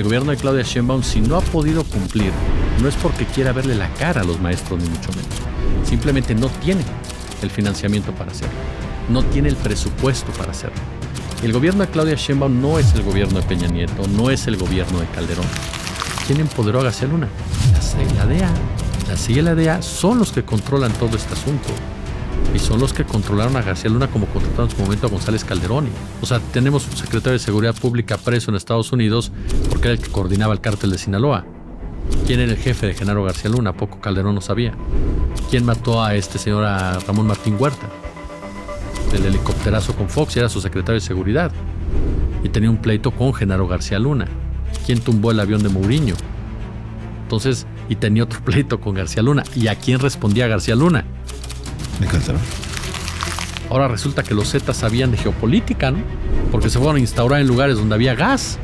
el gobierno de Claudia Sheinbaum, si no ha podido cumplir, no es porque quiera verle la cara a los maestros, ni mucho menos. Simplemente no tiene el financiamiento para hacerlo. No tiene el presupuesto para hacerlo. El gobierno de Claudia Sheinbaum no es el gobierno de Peña Nieto, no es el gobierno de Calderón. ¿Quién empoderó a García Luna? La CIA y la DEA. La CIA y la DEA son los que controlan todo este asunto. Y son los que controlaron a García Luna como contrataron en su momento a González Calderón. O sea, tenemos un secretario de Seguridad Pública preso en Estados Unidos porque era el que coordinaba el cártel de Sinaloa. ¿Quién era el jefe de Genaro García Luna? Poco Calderón no sabía. ¿Quién mató a este señor, a Ramón Martín Huerta? El helicópterazo con Fox, era su secretario de Seguridad. Y tenía un pleito con Genaro García Luna. ¿Quién tumbó el avión de Mourinho? Entonces, y tenía otro pleito con García Luna. ¿Y a quién respondía García Luna? De Calderón. Ahora resulta que los Zetas sabían de geopolítica, ¿no? Porque se fueron a instaurar en lugares donde había gas.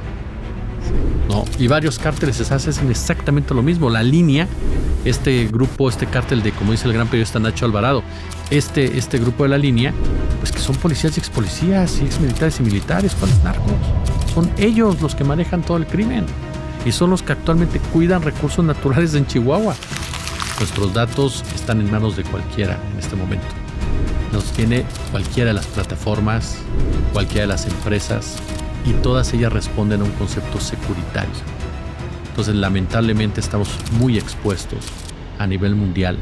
No, y varios cárteles hacen exactamente lo mismo. La línea, este grupo, este cártel de, como dice el gran periodista Nacho Alvarado, este grupo de la línea, pues que son policías y expolicías y exmilitares y militares, ¿cuáles narcos? Son ellos los que manejan todo el crimen y son los que actualmente cuidan recursos naturales en Chihuahua. Nuestros datos están en manos de cualquiera en este momento. Nos tiene cualquiera de las plataformas, cualquiera de las empresas, y todas ellas responden a un concepto securitario. Entonces, lamentablemente, estamos muy expuestos a nivel mundial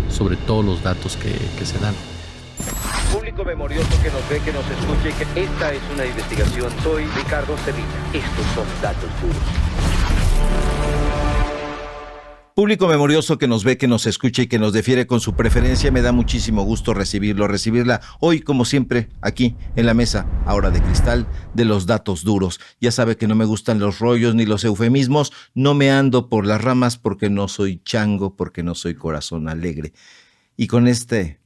sobre todos los datos que se dan. Público memorioso que nos ve, que nos escuche, que esta es una investigación. Soy Ricardo Sevilla. Estos son datos duros. Público memorioso que nos ve, que nos escucha y que nos difiere con su preferencia, me da muchísimo gusto recibirla hoy, como siempre, aquí en la mesa, ahora de cristal, de los datos duros. Ya sabe que no me gustan los rollos ni los eufemismos, no me ando por las ramas porque no soy chango, porque no soy corazón alegre. Y con este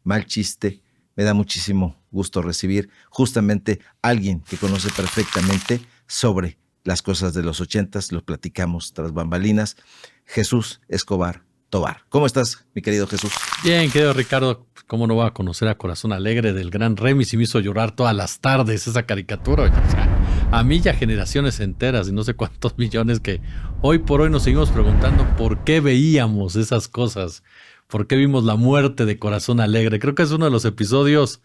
mal chiste, me da muchísimo gusto recibir justamente a alguien que conoce perfectamente sobre las cosas de los 80s, lo platicamos tras bambalinas. Jesús Escobar Tobar. ¿Cómo estás, mi querido Jesús? Bien, querido Ricardo. ¿Cómo no voy a conocer a Corazón Alegre del gran Remy? Si me hizo llorar todas las tardes esa caricatura. O sea, a mí ya generaciones enteras y no sé cuántos millones que hoy por hoy nos seguimos preguntando por qué veíamos esas cosas. ¿Por qué vimos la muerte de Corazón Alegre? Creo que es uno de los episodios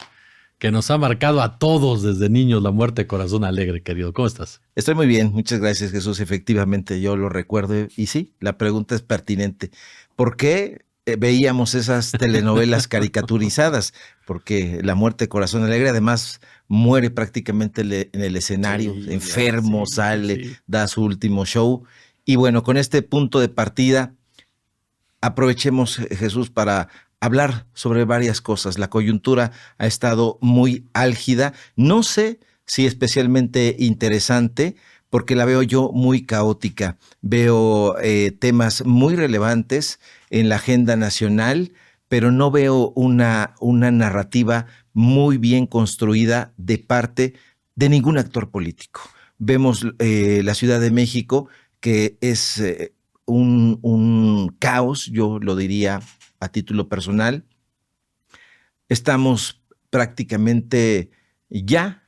que nos ha marcado a todos desde niños, la muerte de Corazón Alegre, querido. ¿Cómo estás? Estoy muy bien, muchas gracias, Jesús. Efectivamente, yo lo recuerdo. Y sí, la pregunta es pertinente. ¿Por qué veíamos esas telenovelas caricaturizadas? Porque la muerte de Corazón Alegre, además, muere prácticamente en el escenario, sí, enfermo, sí, sale, sí, da su último show. Y bueno, con este punto de partida, aprovechemos, Jesús, para hablar sobre varias cosas. La coyuntura ha estado muy álgida. No sé si especialmente interesante, porque la veo yo muy caótica. Veo temas muy relevantes en la agenda nacional, pero no veo una narrativa muy bien construida de parte de ningún actor político. Vemos la Ciudad de México, que es un caos, yo lo diría a título personal. Estamos prácticamente ya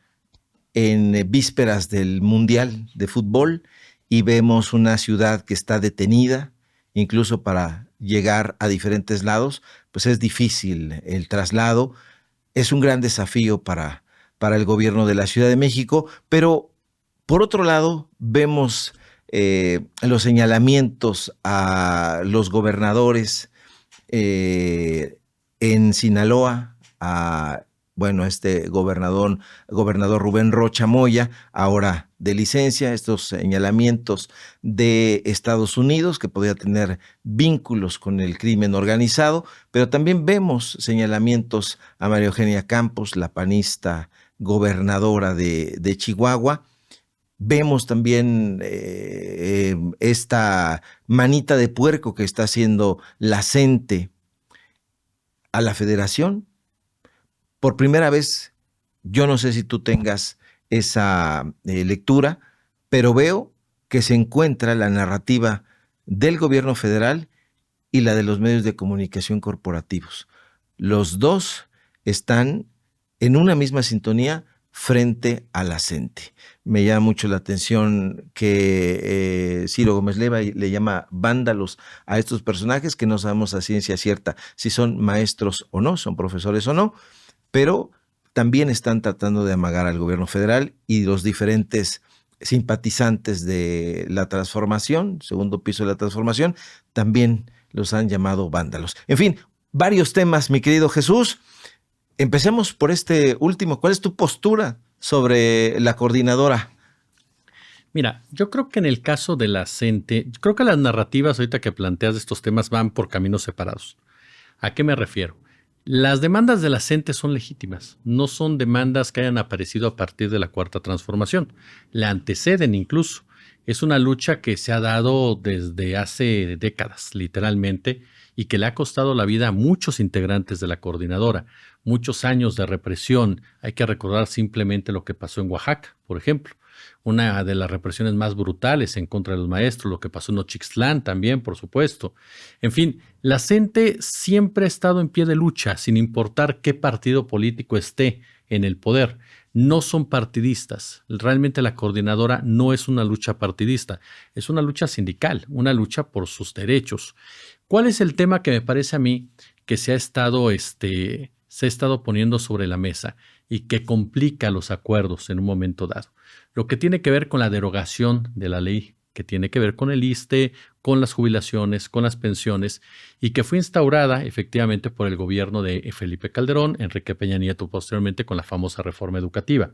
en vísperas del Mundial de Fútbol y vemos una ciudad que está detenida, incluso para llegar a diferentes lados, pues es difícil el traslado. Es un gran desafío para el gobierno de la Ciudad de México, pero por otro lado vemos los señalamientos a los gobernadores en Sinaloa, este gobernador Rubén Rocha Moya, ahora de licencia, estos señalamientos de Estados Unidos que podría tener vínculos con el crimen organizado, pero también vemos señalamientos a María Eugenia Campos, la panista gobernadora de Chihuahua. Vemos también esta manita de puerco que está haciendo la CENTE a la Federación. Por primera vez, yo no sé si tú tengas esa lectura, pero veo que se encuentra la narrativa del gobierno federal y la de los medios de comunicación corporativos. Los dos están en una misma sintonía frente a la CENTE. Me llama mucho la atención que Ciro Gómez Leiva le llama vándalos a estos personajes que no sabemos a ciencia cierta si son maestros o no, son profesores o no, pero también están tratando de amagar al gobierno federal y los diferentes simpatizantes de la transformación, segundo piso de la transformación, también los han llamado vándalos. En fin, varios temas, mi querido Jesús. Empecemos por este último. ¿Cuál es tu postura sobre la coordinadora? Mira, yo creo que en el caso de la CENTE, creo que las narrativas ahorita que planteas de estos temas van por caminos separados. ¿A qué me refiero? Las demandas de la CENTE son legítimas, no son demandas que hayan aparecido a partir de la Cuarta Transformación, la anteceden incluso. Es una lucha que se ha dado desde hace décadas, literalmente, y que le ha costado la vida a muchos integrantes de la coordinadora, muchos años de represión. Hay que recordar simplemente lo que pasó en Oaxaca, por ejemplo. Una de las represiones más brutales en contra de los maestros, lo que pasó en Nochixtlán también, por supuesto. En fin, la CENTE siempre ha estado en pie de lucha, sin importar qué partido político esté en el poder. No son partidistas. Realmente la coordinadora no es una lucha partidista, es una lucha sindical, una lucha por sus derechos. ¿Cuál es el tema que me parece a mí que se ha estado poniendo sobre la mesa y que complica los acuerdos en un momento dado? Lo que tiene que ver con la derogación de la ley, que tiene que ver con el ISSSTE, con las jubilaciones, con las pensiones, y que fue instaurada efectivamente por el gobierno de Felipe Calderón, Enrique Peña Nieto posteriormente con la famosa reforma educativa.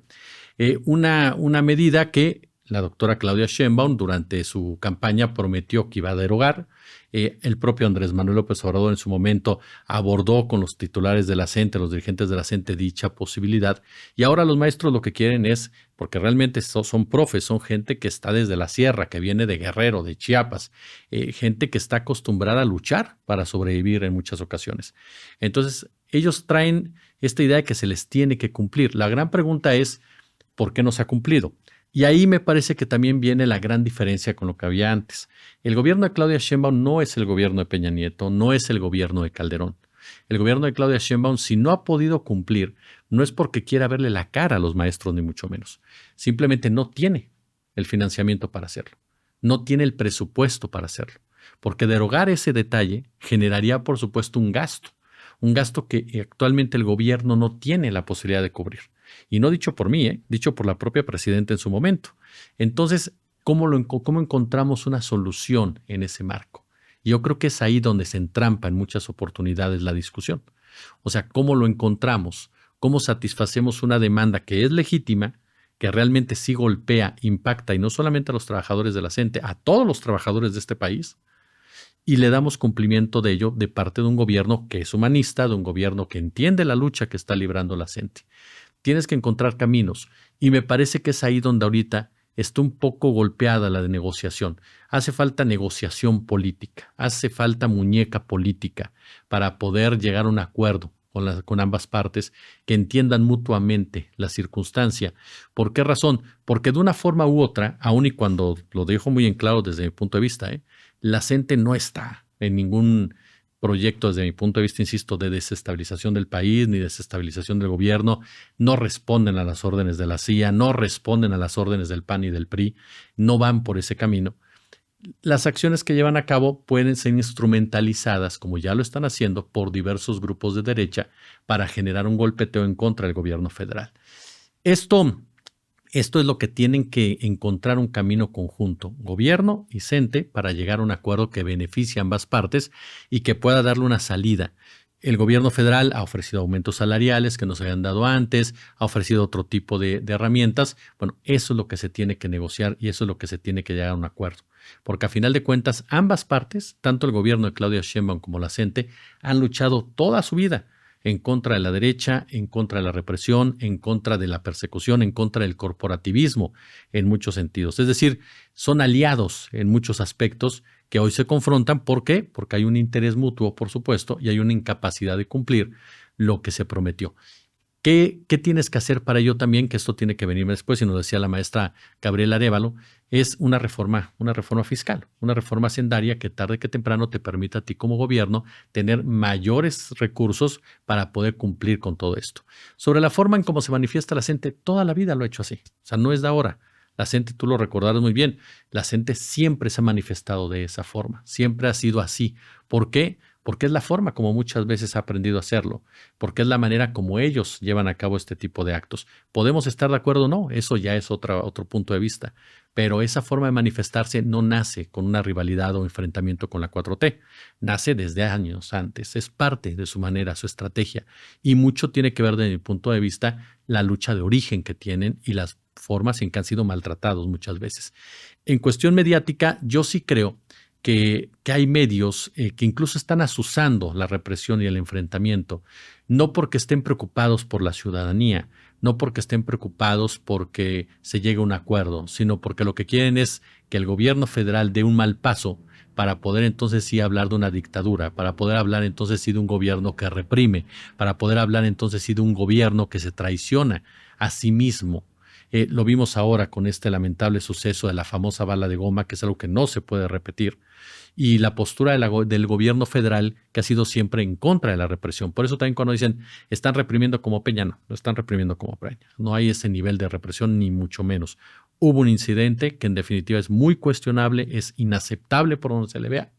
Una medida que la doctora Claudia Sheinbaum durante su campaña prometió que iba a derogar. El propio Andrés Manuel López Obrador en su momento abordó con los titulares de la CENTE, los dirigentes de la CENTE, dicha posibilidad. Y ahora los maestros lo que quieren es, porque realmente son profes, son gente que está desde la sierra, que viene de Guerrero, de Chiapas, gente que está acostumbrada a luchar para sobrevivir en muchas ocasiones. Entonces, ellos traen esta idea de que se les tiene que cumplir. La gran pregunta es, ¿por qué no se ha cumplido? Y ahí me parece que también viene la gran diferencia con lo que había antes. El gobierno de Claudia Sheinbaum no es el gobierno de Peña Nieto, no es el gobierno de Calderón. El gobierno de Claudia Sheinbaum, si no ha podido cumplir, no es porque quiera verle la cara a los maestros, ni mucho menos. Simplemente no tiene el financiamiento para hacerlo. No tiene el presupuesto para hacerlo. Porque derogar ese detalle generaría, por supuesto, un gasto que actualmente el gobierno no tiene la posibilidad de cubrir. Y no dicho por mí, dicho por la propia presidenta en su momento. Entonces, ¿cómo encontramos una solución en ese marco? Yo creo que es ahí donde se entrampa en muchas oportunidades la discusión. O sea, ¿cómo lo encontramos? ¿Cómo satisfacemos una demanda que es legítima, que realmente sí golpea, impacta, y no solamente a los trabajadores de la CENTE, a todos los trabajadores de este país? Y le damos cumplimiento de ello de parte de un gobierno que es humanista, de un gobierno que entiende la lucha que está librando la CENTE. Tienes que encontrar caminos y me parece que es ahí donde ahorita está un poco golpeada la de negociación. Hace falta negociación política, hace falta muñeca política para poder llegar a un acuerdo con ambas partes que entiendan mutuamente la circunstancia. ¿Por qué razón? Porque de una forma u otra, aun y cuando lo dejo muy en claro desde mi punto de vista, la CENTE no está en ningún proyecto, desde mi punto de vista, insisto, de desestabilización del país ni desestabilización del gobierno. No responden a las órdenes de la CIA, no responden a las órdenes del PAN y del PRI, no van por ese camino. Las acciones que llevan a cabo pueden ser instrumentalizadas, como ya lo están haciendo, por diversos grupos de derecha para generar un golpeteo en contra del gobierno federal. Esto es lo que tienen que encontrar un camino conjunto, gobierno y CENTE, para llegar a un acuerdo que beneficie a ambas partes y que pueda darle una salida. El gobierno federal ha ofrecido aumentos salariales que no se habían dado antes, ha ofrecido otro tipo de herramientas. Bueno, eso es lo que se tiene que negociar y eso es lo que se tiene que llegar a un acuerdo. Porque a final de cuentas, ambas partes, tanto el gobierno de Claudia Sheinbaum como la CENTE, han luchado toda su vida en contra de la derecha, en contra de la represión, en contra de la persecución, en contra del corporativismo en muchos sentidos. Es decir, son aliados en muchos aspectos que hoy se confrontan. ¿Por qué? Porque hay un interés mutuo, por supuesto, y hay una incapacidad de cumplir lo que se prometió. ¿Qué tienes que hacer para ello también? Que esto tiene que venir después, y nos decía la maestra Gabriela Arévalo, es una reforma fiscal, una reforma hacendaria que tarde que temprano te permita a ti como gobierno tener mayores recursos para poder cumplir con todo esto. Sobre la forma en cómo se manifiesta la gente, toda la vida lo ha hecho así, o sea, no es de ahora. La gente, tú lo recordarás muy bien, la gente siempre se ha manifestado de esa forma, siempre ha sido así. ¿Por qué? Porque es la forma como muchas veces ha aprendido a hacerlo, porque es la manera como ellos llevan a cabo este tipo de actos. ¿Podemos estar de acuerdo o no? Eso ya es otro punto de vista. Pero esa forma de manifestarse no nace con una rivalidad o enfrentamiento con la 4T. Nace desde años antes. Es parte de su manera, su estrategia. Y mucho tiene que ver, desde mi punto de vista, la lucha de origen que tienen y las formas en que han sido maltratados muchas veces. En cuestión mediática, yo sí creo que hay medios que incluso están azuzando la represión y el enfrentamiento, no porque estén preocupados por la ciudadanía, no porque estén preocupados porque se llegue a un acuerdo, sino porque lo que quieren es que el gobierno federal dé un mal paso para poder entonces sí hablar de una dictadura, para poder hablar entonces sí de un gobierno que reprime, para poder hablar entonces sí de un gobierno que se traiciona a sí mismo. Lo vimos ahora con este lamentable suceso de la famosa bala de goma, que es algo que no se puede repetir, y la postura del gobierno federal, que ha sido siempre en contra de la represión. Por eso también cuando dicen están reprimiendo como Peña, no están reprimiendo como Peña. No hay ese nivel de represión, ni mucho menos. Hubo un incidente que en definitiva es muy cuestionable, es inaceptable por donde se le vea,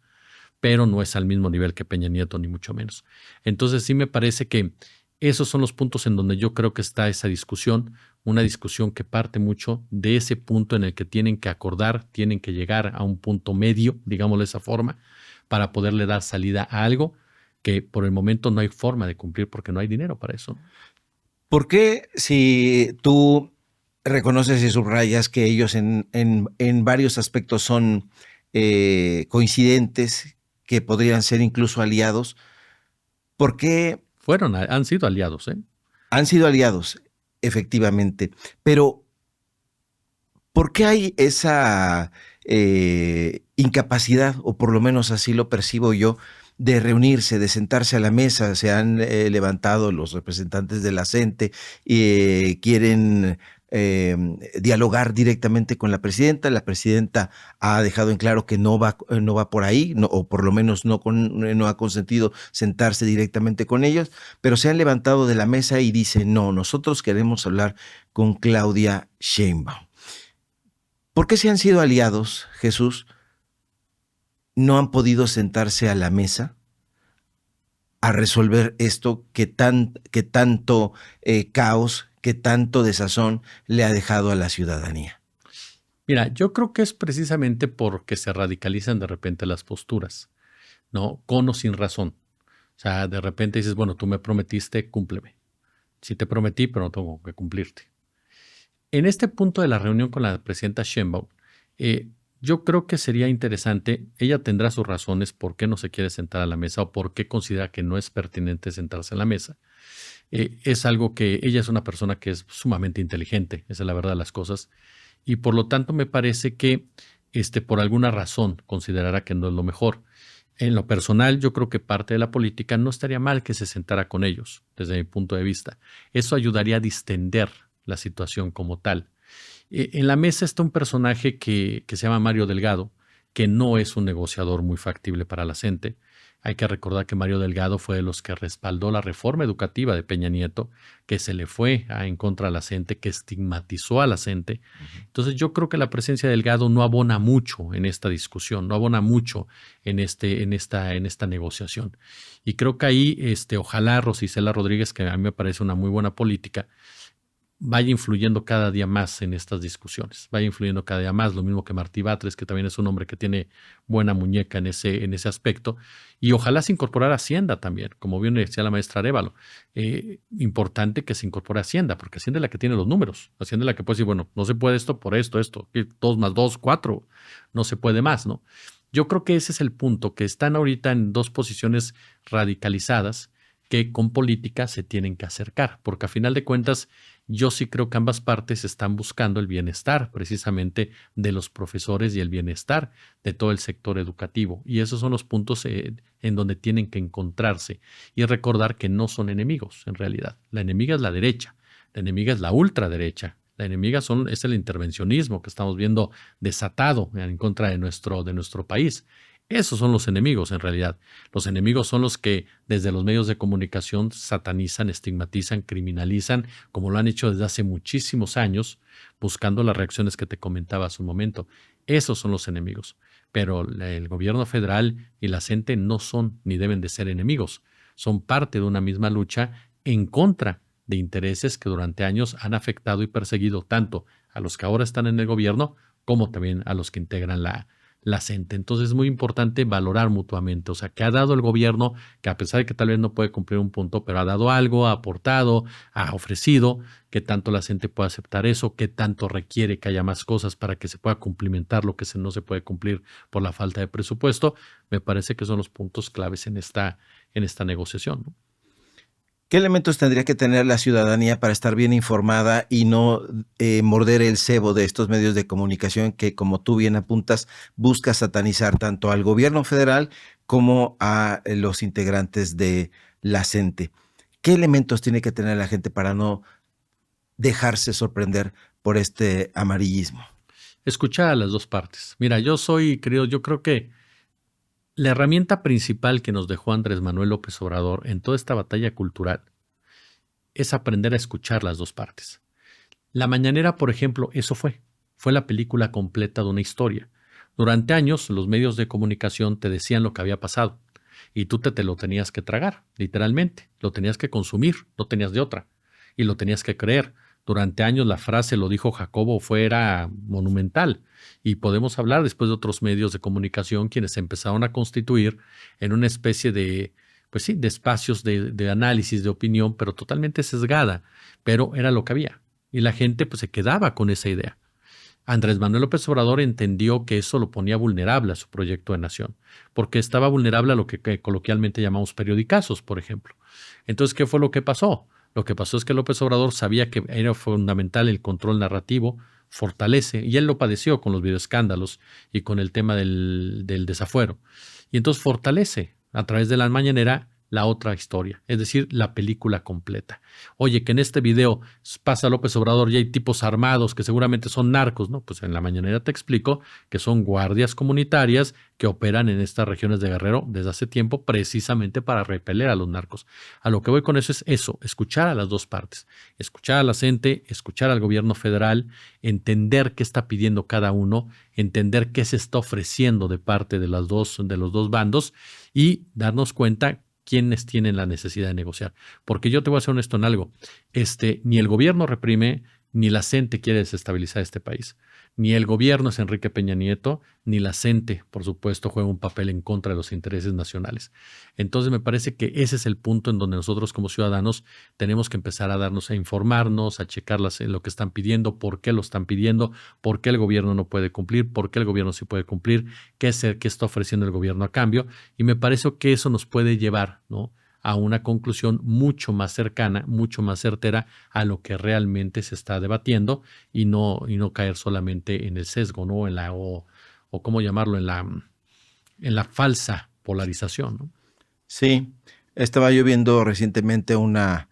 pero no es al mismo nivel que Peña Nieto, ni mucho menos. Entonces sí me parece que esos son los puntos en donde yo creo que está esa discusión, una discusión que parte mucho de ese punto en el que tienen que acordar, tienen que llegar a un punto medio, digámoslo de esa forma, para poderle dar salida a algo que por el momento no hay forma de cumplir porque no hay dinero para eso. ¿Por qué, si tú reconoces y subrayas que ellos en varios aspectos son coincidentes, que podrían ser incluso aliados, por qué han sido aliados, han sido aliados, efectivamente, pero ¿por qué hay esa incapacidad, o por lo menos así lo percibo yo, de reunirse, de sentarse a la mesa? Se han levantado los representantes de la CENTE y quieren dialogar directamente con la presidenta. La presidenta ha dejado en claro que no va por ahí, o por lo menos no ha consentido sentarse directamente con ellos, pero se han levantado de la mesa y dicen: no, nosotros queremos hablar con Claudia Sheinbaum. ¿Por qué, si han sido aliados, Jesús, no han podido sentarse a la mesa a resolver esto que tanto caos, que tanto desazón le ha dejado a la ciudadanía? Mira, yo creo que es precisamente porque se radicalizan de repente las posturas, ¿no? Con o sin razón. O sea, de repente dices, bueno, tú me prometiste, cúmpleme. Sí te prometí, pero no tengo que cumplirte. En este punto de la reunión con la presidenta Sheinbaum, yo creo que sería interesante, ella tendrá sus razones por qué no se quiere sentar a la mesa o por qué considera que no es pertinente sentarse en la mesa. Es algo que ella es una persona que es sumamente inteligente, esa es la verdad de las cosas, y por lo tanto me parece que por alguna razón considerará que no es lo mejor. En lo personal, yo creo que parte de la política no estaría mal que se sentara con ellos, desde mi punto de vista. Eso ayudaría a distender la situación como tal. En la mesa está un personaje que se llama Mario Delgado, que no es un negociador muy factible para la gente. Hay que recordar que Mario Delgado fue de los que respaldó la reforma educativa de Peña Nieto, que se le fue en contra de la gente, que estigmatizó a la gente. Entonces yo creo que la presencia de Delgado no abona mucho en esta discusión, no abona mucho en esta negociación. Y creo que ahí ojalá Rosicela Rodríguez, que a mí me parece una muy buena política, vaya influyendo cada día más en estas discusiones, vaya influyendo cada día más, lo mismo que Martí Batres, que también es un hombre que tiene buena muñeca en ese aspecto, y ojalá se incorporara Hacienda también, como bien decía la maestra Arévalo. Importante que se incorpore Hacienda, porque Hacienda es la que tiene los números, Hacienda es la que puede decir, bueno, no se puede esto por esto, 2 más 2, 4, no se puede más, ¿no? Yo creo que ese es el punto, que están ahorita en dos posiciones radicalizadas que con política se tienen que acercar, porque a final de cuentas Yo sí creo que ambas partes están buscando el bienestar precisamente de los profesores y el bienestar de todo el sector educativo. Y esos son los puntos en donde tienen que encontrarse y recordar que no son enemigos en realidad. La enemiga es la derecha, la enemiga es la ultraderecha. La enemiga es el intervencionismo que estamos viendo desatado en contra de nuestro país. Esos son los enemigos en realidad. Los enemigos son los que desde los medios de comunicación satanizan, estigmatizan, criminalizan, como lo han hecho desde hace muchísimos años, buscando las reacciones que te comentaba hace un momento. Esos son los enemigos. Pero el gobierno federal y la CENTE no son ni deben de ser enemigos. Son parte de una misma lucha en contra de intereses que durante años han afectado y perseguido tanto a los que ahora están en el gobierno como también a los que integran la CENTE. Entonces es muy importante valorar mutuamente, o sea, que ha dado el gobierno, que a pesar de que tal vez no puede cumplir un punto, pero ha dado algo, ha aportado, ha ofrecido, que tanto la CENTE puede aceptar eso, que tanto requiere que haya más cosas para que se pueda cumplimentar lo que no se puede cumplir por la falta de presupuesto. Me parece que son los puntos claves en esta negociación, ¿no? ¿Qué elementos tendría que tener la ciudadanía para estar bien informada y no morder el cebo de estos medios de comunicación que, como tú bien apuntas, busca satanizar tanto al gobierno federal como a los integrantes de la CENTE? ¿Qué elementos tiene que tener la gente para no dejarse sorprender por este amarillismo? Escuchar a las dos partes. Mira, yo creo que la herramienta principal que nos dejó Andrés Manuel López Obrador en toda esta batalla cultural es aprender a escuchar las dos partes. La Mañanera, por ejemplo, eso fue la película completa de una historia. Durante años los medios de comunicación te decían lo que había pasado y tú te lo tenías que tragar, literalmente, lo tenías que consumir, no tenías de otra y lo tenías que creer. Durante años la frase "lo dijo Jacobo" era monumental y podemos hablar después de otros medios de comunicación quienes se empezaron a constituir en una especie de, pues sí, de espacios de análisis, de opinión, pero totalmente sesgada, pero era lo que había y la gente pues se quedaba con esa idea. Andrés Manuel López Obrador entendió que eso lo ponía vulnerable a su proyecto de nación, porque estaba vulnerable a lo que coloquialmente llamamos periodicazos, por ejemplo. Entonces, ¿qué fue lo que pasó? Lo que pasó es que López Obrador sabía que era fundamental el control narrativo, fortalece, y él lo padeció con los videoescándalos y con el tema del desafuero. Y entonces fortalece a través de la mañanera la otra historia, es decir, la película completa. Oye, que en este video pasa López Obrador y hay tipos armados que seguramente son narcos, ¿no? Pues en la mañanera te explico que son guardias comunitarias que operan en estas regiones de Guerrero desde hace tiempo precisamente para repeler a los narcos. A lo que voy con eso es eso, escuchar a las dos partes, escuchar a la CENTE, escuchar al gobierno federal, entender qué está pidiendo cada uno, entender qué se está ofreciendo de parte de los dos bandos y darnos cuenta quiénes tienen la necesidad de negociar. Porque yo te voy a ser honesto en algo, ni el gobierno reprime, ni la CENTE quiere desestabilizar este país. Ni el gobierno es Enrique Peña Nieto, ni la CENTE, por supuesto, juega un papel en contra de los intereses nacionales. Entonces me parece que ese es el punto en donde nosotros como ciudadanos tenemos que empezar a informarnos, a checar lo que están pidiendo, por qué lo están pidiendo, por qué el gobierno no puede cumplir, por qué el gobierno sí puede cumplir, qué está ofreciendo el gobierno a cambio. Y me parece que eso nos puede llevar, ¿no?, a una conclusión mucho más cercana, mucho más certera a lo que realmente se está debatiendo y no caer solamente en el sesgo, ¿no? O cómo llamarlo, en la falsa polarización, ¿no? Sí, estaba yo viendo recientemente una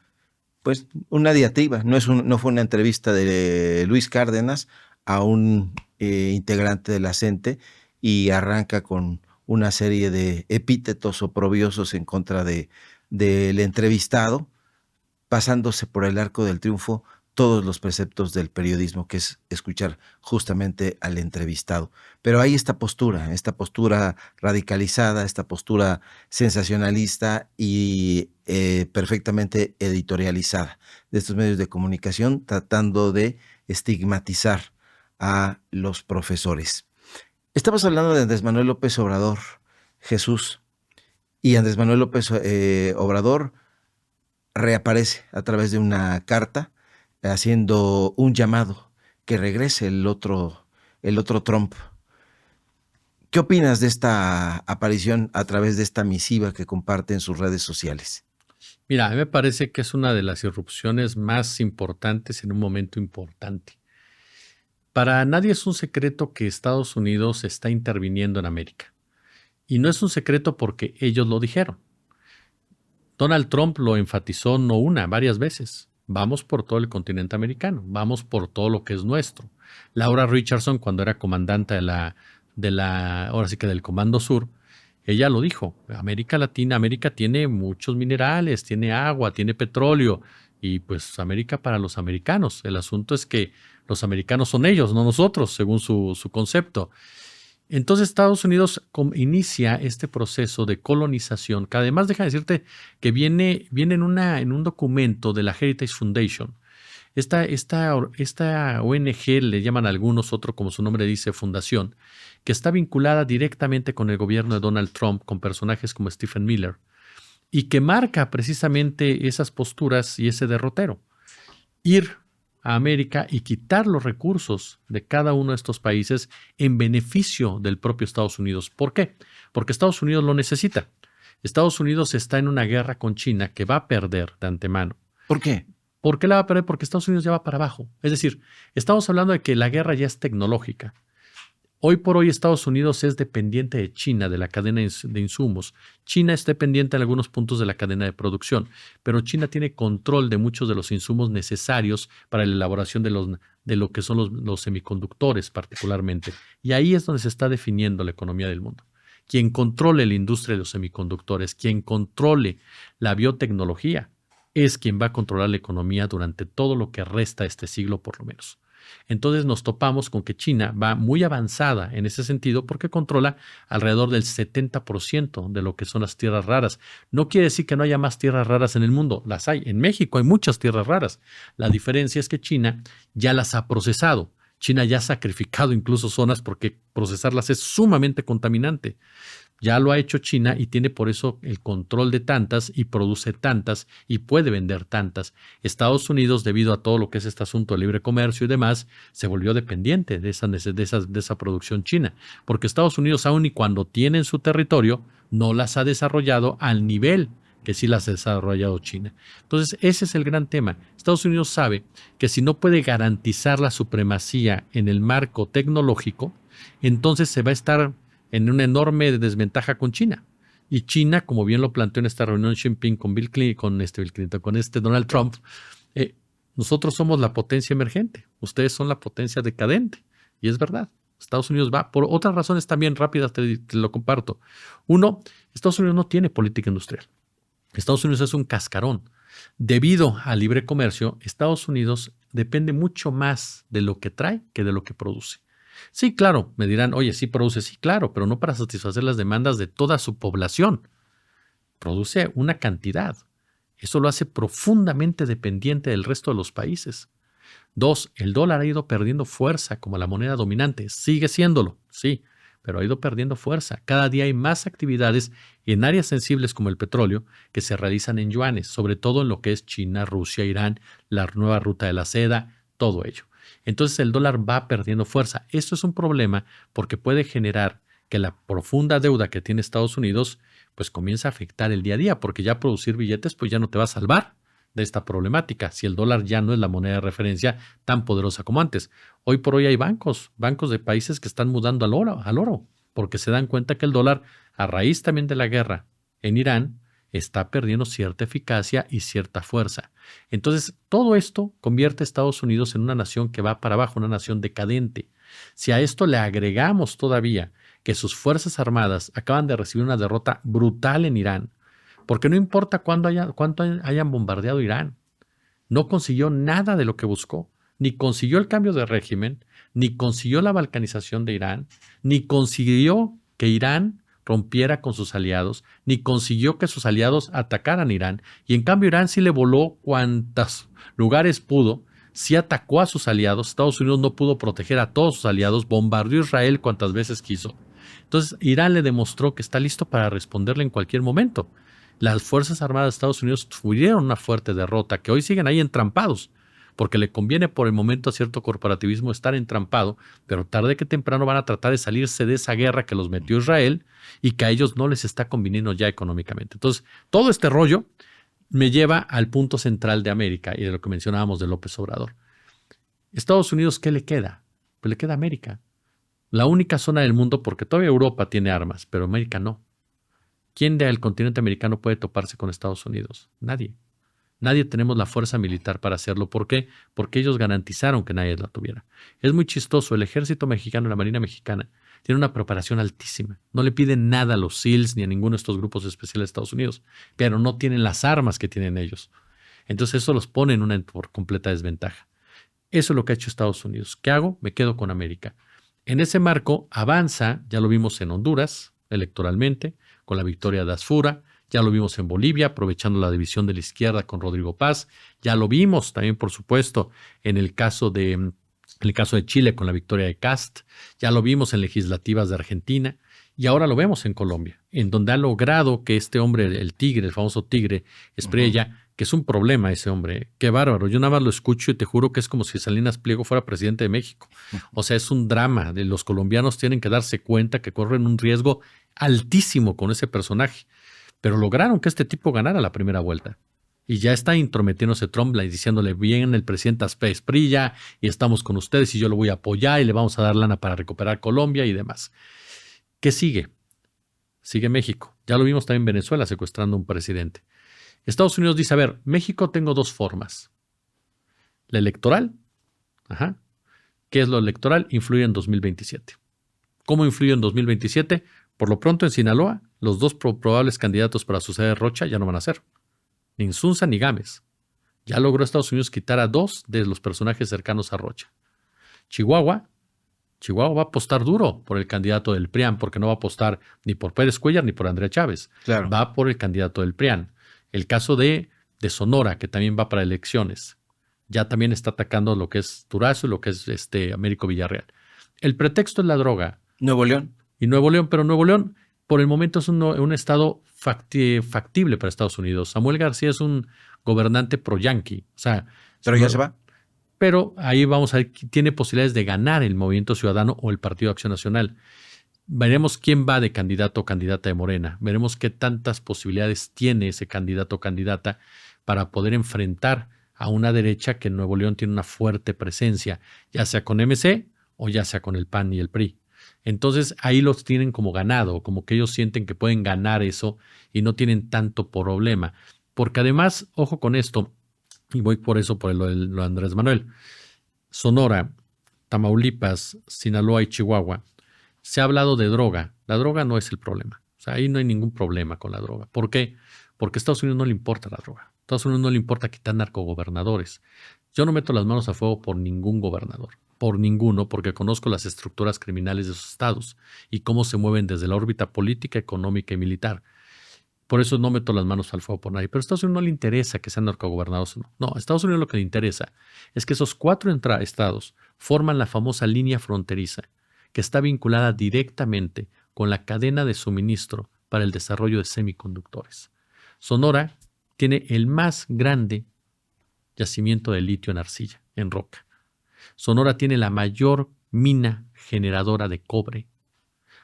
diatriba, no fue una entrevista de Luis Cárdenas a un integrante de la CENTE y arranca con una serie de epítetos oprobiosos en contra del entrevistado, pasándose por el arco del triunfo todos los preceptos del periodismo, que es escuchar justamente al entrevistado. Pero hay esta postura radicalizada, esta postura sensacionalista y perfectamente editorializada de estos medios de comunicación, tratando de estigmatizar a los profesores. Estamos hablando de Andrés Manuel López Obrador, Jesús, y Andrés Manuel López Obrador reaparece a través de una carta haciendo un llamado que regrese el otro Trump. ¿Qué opinas de esta aparición a través de esta misiva que comparte en sus redes sociales? Mira, a mí me parece que es una de las irrupciones más importantes en un momento importante. Para nadie es un secreto que Estados Unidos está interviniendo en América. Y no es un secreto porque ellos lo dijeron. Donald Trump lo enfatizó no una, varias veces. Vamos por todo el continente americano, vamos por todo lo que es nuestro. Laura Richardson, cuando era comandante ahora sí que del Comando Sur, ella lo dijo, América Latina, América tiene muchos minerales, tiene agua, tiene petróleo, y pues América para los americanos. El asunto es que los americanos son ellos, no nosotros, según su concepto. Entonces Estados Unidos inicia este proceso de colonización, que además deja de decirte que viene en un documento de la Heritage Foundation. Esta ONG, le llaman algunos, otro como su nombre dice, fundación, que está vinculada directamente con el gobierno de Donald Trump, con personajes como Stephen Miller, y que marca precisamente esas posturas y ese derrotero. Ir a América y quitar los recursos de cada uno de estos países en beneficio del propio Estados Unidos. ¿Por qué? Porque Estados Unidos lo necesita. Estados Unidos está en una guerra con China que va a perder de antemano. ¿Por qué? ¿Por qué la va a perder? Porque Estados Unidos ya va para abajo. Es decir, estamos hablando de que la guerra ya es tecnológica. Hoy por hoy Estados Unidos es dependiente de China, de la cadena de insumos. China es dependiente en algunos puntos de la cadena de producción, pero China tiene control de muchos de los insumos necesarios para la elaboración de lo que son los semiconductores particularmente. Y ahí es donde se está definiendo la economía del mundo. Quien controle la industria de los semiconductores, quien controle la biotecnología, es quien va a controlar la economía durante todo lo que resta de este siglo por lo menos. Entonces nos topamos con que China va muy avanzada en ese sentido porque controla alrededor del 70% de lo que son las tierras raras. No quiere decir que no haya más tierras raras en el mundo, las hay. En México hay muchas tierras raras. La diferencia es que China ya las ha procesado. China ya ha sacrificado incluso zonas porque procesarlas es sumamente contaminante. Ya lo ha hecho China y tiene por eso el control de tantas y produce tantas y puede vender tantas. Estados Unidos, debido a todo lo que es este asunto de libre comercio y demás, se volvió dependiente de esa producción china. Porque Estados Unidos, aun y cuando tiene en su territorio, no las ha desarrollado al nivel que sí las ha desarrollado China. Entonces, ese es el gran tema. Estados Unidos sabe que si no puede garantizar la supremacía en el marco tecnológico, entonces se va a estar en una enorme desventaja con China. Y China, como bien lo planteó en esta reunión Xi Jinping con Donald Trump, nosotros somos la potencia emergente, ustedes son la potencia decadente. Y es verdad, Estados Unidos va, por otras razones también rápidas, te lo comparto. Uno, Estados Unidos no tiene política industrial. Estados Unidos es un cascarón. Debido al libre comercio, Estados Unidos depende mucho más de lo que trae que de lo que produce. Sí, claro, me dirán, oye, sí produce, sí, claro, pero no para satisfacer las demandas de toda su población. Produce una cantidad. Eso lo hace profundamente dependiente del resto de los países. Dos, el dólar ha ido perdiendo fuerza como la moneda dominante. Sigue siéndolo, sí, pero ha ido perdiendo fuerza. Cada día hay más actividades en áreas sensibles como el petróleo que se realizan en yuanes, sobre todo en lo que es China, Rusia, Irán, la nueva ruta de la seda, todo ello. Entonces el dólar va perdiendo fuerza. Esto es un problema porque puede generar que la profunda deuda que tiene Estados Unidos pues comienza a afectar el día a día, porque ya producir billetes pues ya no te va a salvar de esta problemática si el dólar ya no es la moneda de referencia tan poderosa como antes. Hoy por hoy hay bancos de países que están mudando al oro, porque se dan cuenta que el dólar, a raíz también de la guerra en Irán, está perdiendo cierta eficacia y cierta fuerza. Entonces, todo esto convierte a Estados Unidos en una nación que va para abajo, una nación decadente. Si a esto le agregamos todavía que sus Fuerzas Armadas acaban de recibir una derrota brutal en Irán, porque no importa cuánto hayan bombardeado Irán, no consiguió nada de lo que buscó, ni consiguió el cambio de régimen, ni consiguió la balcanización de Irán, ni consiguió que Irán rompiera con sus aliados, ni consiguió que sus aliados atacaran a Irán, y en cambio Irán sí le voló cuantos lugares pudo, sí atacó a sus aliados. Estados Unidos no pudo proteger a todos sus aliados, bombardeó a Israel cuantas veces quiso. Entonces Irán le demostró que está listo para responderle en cualquier momento. Las Fuerzas Armadas de Estados Unidos tuvieron una fuerte derrota, que hoy siguen ahí entrampados, porque le conviene por el momento a cierto corporativismo estar entrampado, pero tarde que temprano van a tratar de salirse de esa guerra que los metió Israel y que a ellos no les está conviniendo ya económicamente. Entonces, todo este rollo me lleva al punto central de América y de lo que mencionábamos de López Obrador. Estados Unidos, ¿qué le queda? Pues le queda América. La única zona del mundo, porque todavía Europa tiene armas, pero América no. ¿Quién del continente americano puede toparse con Estados Unidos? Nadie. Nadie tenemos la fuerza militar para hacerlo. ¿Por qué? Porque ellos garantizaron que nadie la tuviera. Es muy chistoso. El ejército mexicano, la Marina mexicana, tiene una preparación altísima. No le piden nada a los SEALs ni a ninguno de estos grupos especiales de Estados Unidos, pero no tienen las armas que tienen ellos. Entonces eso los pone en una por completa desventaja. Eso es lo que ha hecho Estados Unidos. ¿Qué hago? Me quedo con América. En ese marco avanza, ya lo vimos en Honduras, electoralmente, con la victoria de Asfura. Ya lo vimos en Bolivia, aprovechando la división de la izquierda con Rodrigo Paz. Ya lo vimos también, por supuesto, en el caso de Chile con la victoria de Kast. Ya lo vimos en legislativas de Argentina. Y ahora lo vemos en Colombia, en donde ha logrado que este hombre, el tigre, el famoso tigre, Espriella, que es un problema ese hombre. Qué bárbaro. Yo nada más lo escucho y te juro que es como si Salinas Pliego fuera presidente de México. O sea, es un drama. Los colombianos tienen que darse cuenta que corren un riesgo altísimo con ese personaje. Pero lograron que este tipo ganara la primera vuelta. Y ya está intrometiéndose Trump y diciéndole, bien, el presidente Espriella, y estamos con ustedes y yo lo voy a apoyar y le vamos a dar lana para recuperar Colombia y demás. ¿Qué sigue? Sigue México. Ya lo vimos también en Venezuela secuestrando a un presidente. Estados Unidos dice, a ver, México tengo dos formas. La electoral. ¿Qué es lo electoral? Influye en 2027. ¿Cómo influye en 2027? Por lo pronto en Sinaloa, los dos probables candidatos para suceder Rocha ya no van a ser. Ni Insunza ni Gámez. Ya logró Estados Unidos quitar a dos de los personajes cercanos a Rocha. Chihuahua va a apostar duro por el candidato del PRIAN, porque no va a apostar ni por Pérez Cuellar ni por Andrea Chávez. Claro. Va por el candidato del PRIAN. El caso de Sonora, que también va para elecciones. Ya también está atacando lo que es Durazo y lo que es Américo Villarreal. El pretexto es la droga. Nuevo León. Y Nuevo León, pero Nuevo León por el momento es un estado factible para Estados Unidos. Samuel García es un gobernante pro-yanqui. O sea, pero ya se va. Pero ahí vamos a ver, tiene posibilidades de ganar el Movimiento Ciudadano o el Partido de Acción Nacional. Veremos quién va de candidato o candidata de Morena. Veremos qué tantas posibilidades tiene ese candidato o candidata para poder enfrentar a una derecha que en Nuevo León tiene una fuerte presencia, ya sea con MC o ya sea con el PAN y el PRI. Entonces ahí los tienen como ganado, como que ellos sienten que pueden ganar eso y no tienen tanto problema. Porque además, ojo con esto, y voy por eso por lo de Andrés Manuel, Sonora, Tamaulipas, Sinaloa y Chihuahua, se ha hablado de droga. La droga no es el problema. O sea, ahí no hay ningún problema con la droga. ¿Por qué? Porque a Estados Unidos no le importa la droga. A Estados Unidos no le importa quitar narcogobernadores. Yo no meto las manos a fuego por ningún gobernador. Por ninguno, porque conozco las estructuras criminales de sus estados y cómo se mueven desde la órbita política, económica y militar. Por eso no meto las manos al fuego por nadie. Pero a Estados Unidos no le interesa que sean narcogobernados o no. No, a Estados Unidos lo que le interesa es que esos 4 estados forman la famosa línea fronteriza, que está vinculada directamente con la cadena de suministro para el desarrollo de semiconductores. Sonora tiene el más grande yacimiento de litio en arcilla, en roca. Sonora tiene la mayor mina generadora de cobre.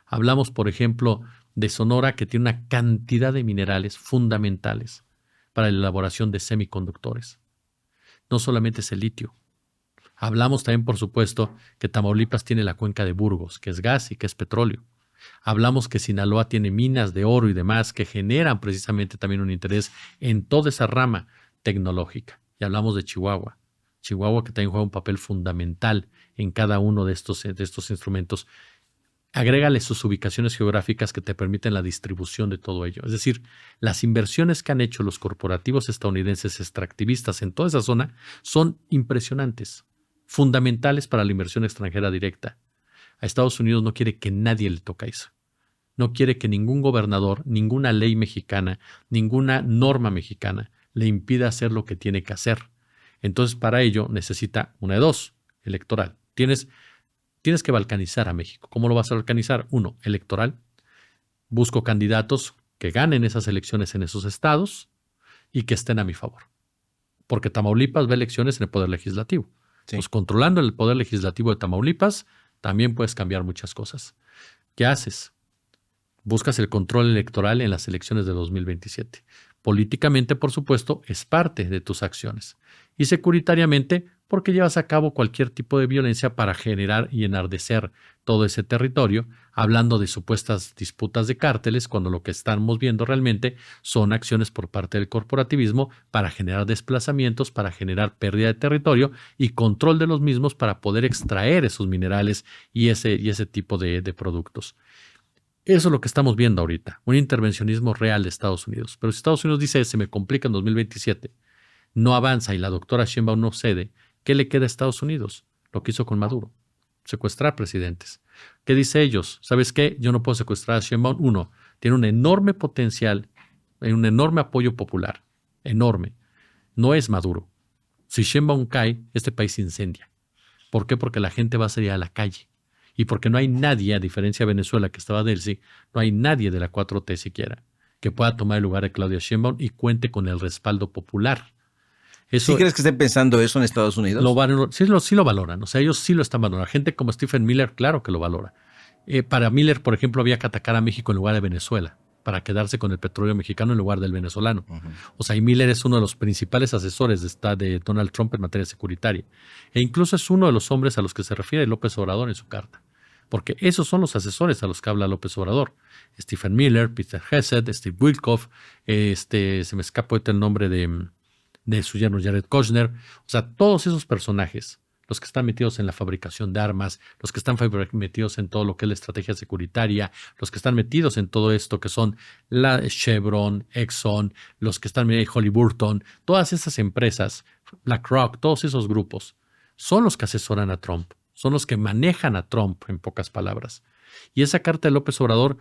Hablamos, por ejemplo, de Sonora, que tiene una cantidad de minerales fundamentales para la elaboración de semiconductores. No solamente es el litio. Hablamos también, por supuesto, que Tamaulipas tiene la cuenca de Burgos, que es gas y que es petróleo. Hablamos que Sinaloa tiene minas de oro y demás que generan precisamente también un interés en toda esa rama tecnológica. Y hablamos de Chihuahua. Chihuahua que también juega un papel fundamental en cada uno de estos instrumentos. Agrégale sus ubicaciones geográficas que te permiten la distribución de todo ello. Es decir, las inversiones que han hecho los corporativos estadounidenses extractivistas en toda esa zona son impresionantes, fundamentales para la inversión extranjera directa. A Estados Unidos no quiere que nadie le toque eso. No quiere que ningún gobernador, ninguna ley mexicana, ninguna norma mexicana le impida hacer lo que tiene que hacer. Entonces, para ello necesita una de dos, electoral. Tienes que balcanizar a México. ¿Cómo lo vas a balcanizar? 1, electoral. Busco candidatos que ganen esas elecciones en esos estados y que estén a mi favor. Porque Tamaulipas ve elecciones en el Poder Legislativo. Sí. Pues controlando el Poder Legislativo de Tamaulipas, también puedes cambiar muchas cosas. ¿Qué haces? Buscas el control electoral en las elecciones de 2027. Políticamente, por supuesto, es parte de tus acciones. Y securitariamente, porque llevas a cabo cualquier tipo de violencia para generar y enardecer todo ese territorio, hablando de supuestas disputas de cárteles, cuando lo que estamos viendo realmente son acciones por parte del corporativismo para generar desplazamientos, para generar pérdida de territorio y control de los mismos para poder extraer esos minerales y ese tipo de productos. Eso es lo que estamos viendo ahorita, un intervencionismo real de Estados Unidos. Pero si Estados Unidos dice, se me complica en 2027, no avanza y la doctora Sheinbaum no cede, ¿qué le queda a Estados Unidos? Lo que hizo con Maduro, secuestrar presidentes. ¿Qué dice ellos? ¿Sabes qué? Yo no puedo secuestrar a Sheinbaum. Uno, tiene un enorme potencial, un enorme apoyo popular, enorme. No es Maduro. Si Sheinbaum cae, este país se incendia. ¿Por qué? Porque la gente va a salir a la calle. Y porque no hay nadie, a diferencia de Venezuela que estaba Delcy, no hay nadie de la 4T siquiera que pueda tomar el lugar de Claudia Sheinbaum y cuente con el respaldo popular. Eso, ¿Sí crees que estén pensando eso en Estados Unidos? Sí lo valoran, o sea, ellos sí lo están valorando. Gente como Stephen Miller, claro que lo valora. Para Miller, por ejemplo, había que atacar a México en lugar de Venezuela, para quedarse con el petróleo mexicano en lugar del venezolano. O sea, y Miller es uno de los principales asesores de Donald Trump en materia securitaria. E incluso es uno de los hombres a los que se refiere López Obrador en su carta. Porque esos son los asesores a los que habla López Obrador. Stephen Miller, Peter Hesed, Steve Witkoff, se me escapó el nombre de su yerno Jared Kushner. O sea, todos esos personajes, los que están metidos en la fabricación de armas, los que están metidos en todo lo que es la estrategia securitaria, los que están metidos en todo esto que son la Chevron, Exxon, los que están metidos en Halliburton, todas esas empresas, BlackRock, todos esos grupos, son los que asesoran a Trump. Son los que manejan a Trump, en pocas palabras. Y esa carta de López Obrador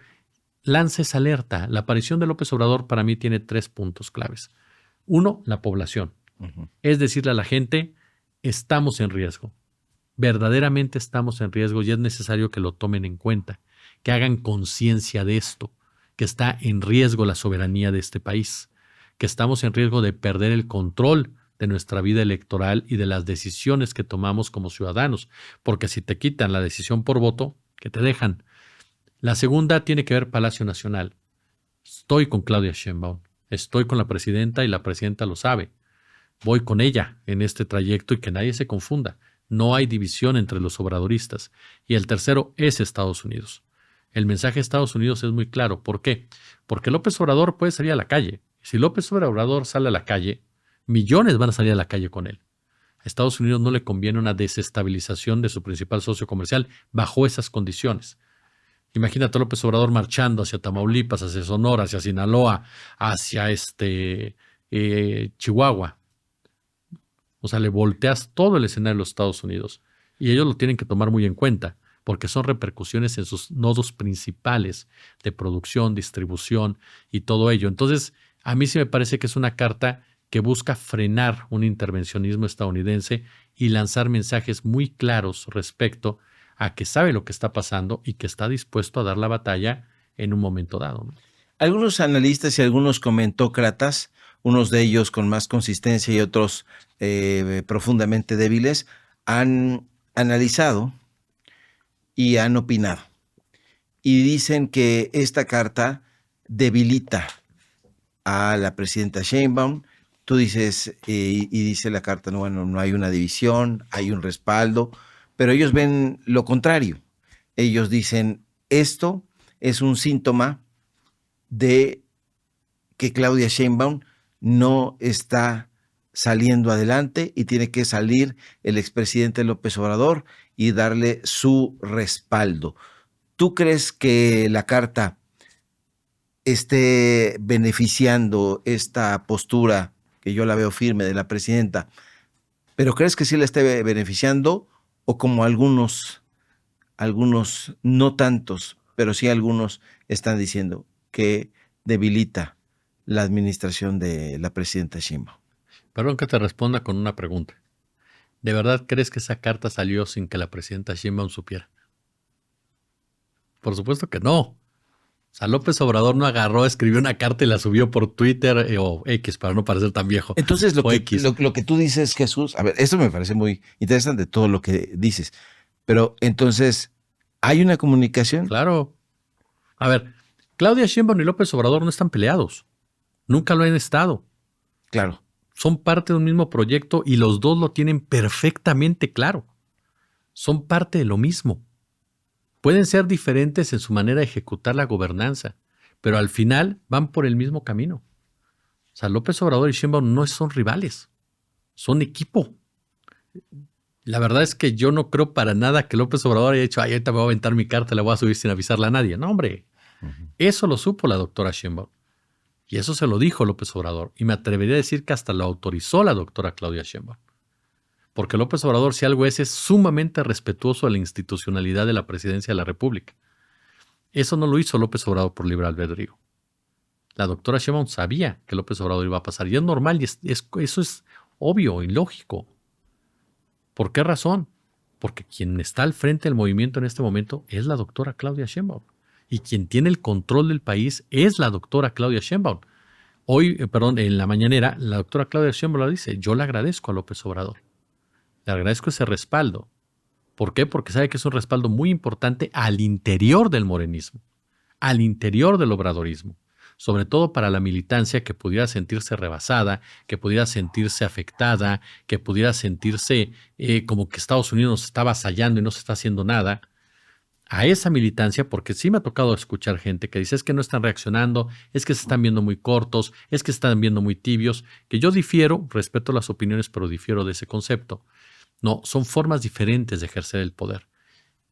lanza esa alerta. La aparición de López Obrador para mí tiene 3 puntos claves. Uno, la población. Es decirle a la gente, estamos en riesgo. Verdaderamente estamos en riesgo y es necesario que lo tomen en cuenta, que hagan conciencia de esto, que está en riesgo la soberanía de este país, que estamos en riesgo de perder el control de nuestra vida electoral y de las decisiones que tomamos como ciudadanos, porque si te quitan la decisión por voto, ¿qué te dejan? La segunda tiene que ver Palacio Nacional. Estoy con Claudia Sheinbaum, estoy con la presidenta y la presidenta lo sabe. Voy con ella en este trayecto y que nadie se confunda. No hay división entre los obradoristas. Y el tercero es Estados Unidos. El mensaje de Estados Unidos es muy claro. ¿Por qué? Porque López Obrador puede salir a la calle. Si López Obrador sale a la calle, millones van a salir a la calle con él. A Estados Unidos no le conviene una desestabilización de su principal socio comercial bajo esas condiciones. Imagínate a López Obrador marchando hacia Tamaulipas, hacia Sonora, hacia Sinaloa, hacia Chihuahua. O sea, le volteas todo el escenario de los Estados Unidos. Y ellos lo tienen que tomar muy en cuenta, porque son repercusiones en sus nodos principales de producción, distribución y todo ello. Entonces, a mí sí me parece que es una carta que busca frenar un intervencionismo estadounidense y lanzar mensajes muy claros respecto a que sabe lo que está pasando y que está dispuesto a dar la batalla en un momento dado, ¿no? Algunos analistas y algunos comentócratas, unos de ellos con más consistencia y otros profundamente débiles, han analizado y han opinado. Y dicen que esta carta debilita a la presidenta Sheinbaum. Tú dices, y dice la carta, no, bueno, no hay una división, hay un respaldo, pero ellos ven lo contrario. Ellos dicen, esto es un síntoma de que Claudia Sheinbaum no está saliendo adelante y tiene que salir el expresidente López Obrador y darle su respaldo. ¿Tú crees que la carta esté beneficiando esta postura, que yo la veo firme, de la presidenta, pero crees que sí la esté beneficiando, o como algunos no tantos, pero sí algunos están diciendo que debilita la administración de la presidenta Sheinbaum? Perdón que te responda con una pregunta. ¿De verdad crees que esa carta salió sin que la presidenta Sheinbaum supiera? Por supuesto que no. O sea, López Obrador no agarró, escribió una carta y la subió por Twitter o X, para no parecer tan viejo. Entonces, lo que tú dices, Jesús, a ver, esto me parece muy interesante, todo lo que dices, pero entonces, ¿hay una comunicación? Claro. A ver, Claudia Sheinbaum y López Obrador no están peleados. Nunca lo han estado. Claro. Son parte de un mismo proyecto y los dos lo tienen perfectamente claro. Son parte de lo mismo. Pueden ser diferentes en su manera de ejecutar la gobernanza, pero al final van por el mismo camino. O sea, López Obrador y Sheinbaum no son rivales, son equipo. La verdad es que yo no creo para nada que López Obrador haya dicho, ay, ahorita me voy a aventar mi carta, la voy a subir sin avisarle a nadie. No, hombre, eso lo supo la doctora Sheinbaum. Y eso se lo dijo López Obrador. Y me atrevería a decir que hasta lo autorizó la doctora Claudia Sheinbaum. Porque López Obrador, si algo es sumamente respetuoso de la institucionalidad de la presidencia de la República. Eso no lo hizo López Obrador por libre albedrío. La doctora Sheinbaum sabía que López Obrador iba a pasar. Y es normal, y eso es obvio y lógico. ¿Por qué razón? Porque quien está al frente del movimiento en este momento es la doctora Claudia Sheinbaum. Y quien tiene el control del país es la doctora Claudia Sheinbaum. Hoy, en la mañanera, la doctora Claudia Sheinbaum lo dice, yo le agradezco a López Obrador. Le agradezco ese respaldo. ¿Por qué? Porque sabe que es un respaldo muy importante al interior del morenismo, al interior del obradorismo, sobre todo para la militancia que pudiera sentirse rebasada, que pudiera sentirse afectada, que pudiera sentirse como que Estados Unidos nos está avasallando y no se está haciendo nada. A esa militancia, porque sí me ha tocado escuchar gente que dice es que no están reaccionando, es que se están viendo muy cortos, es que se están viendo muy tibios, que yo difiero, respeto las opiniones, pero difiero de ese concepto. No, son formas diferentes de ejercer el poder.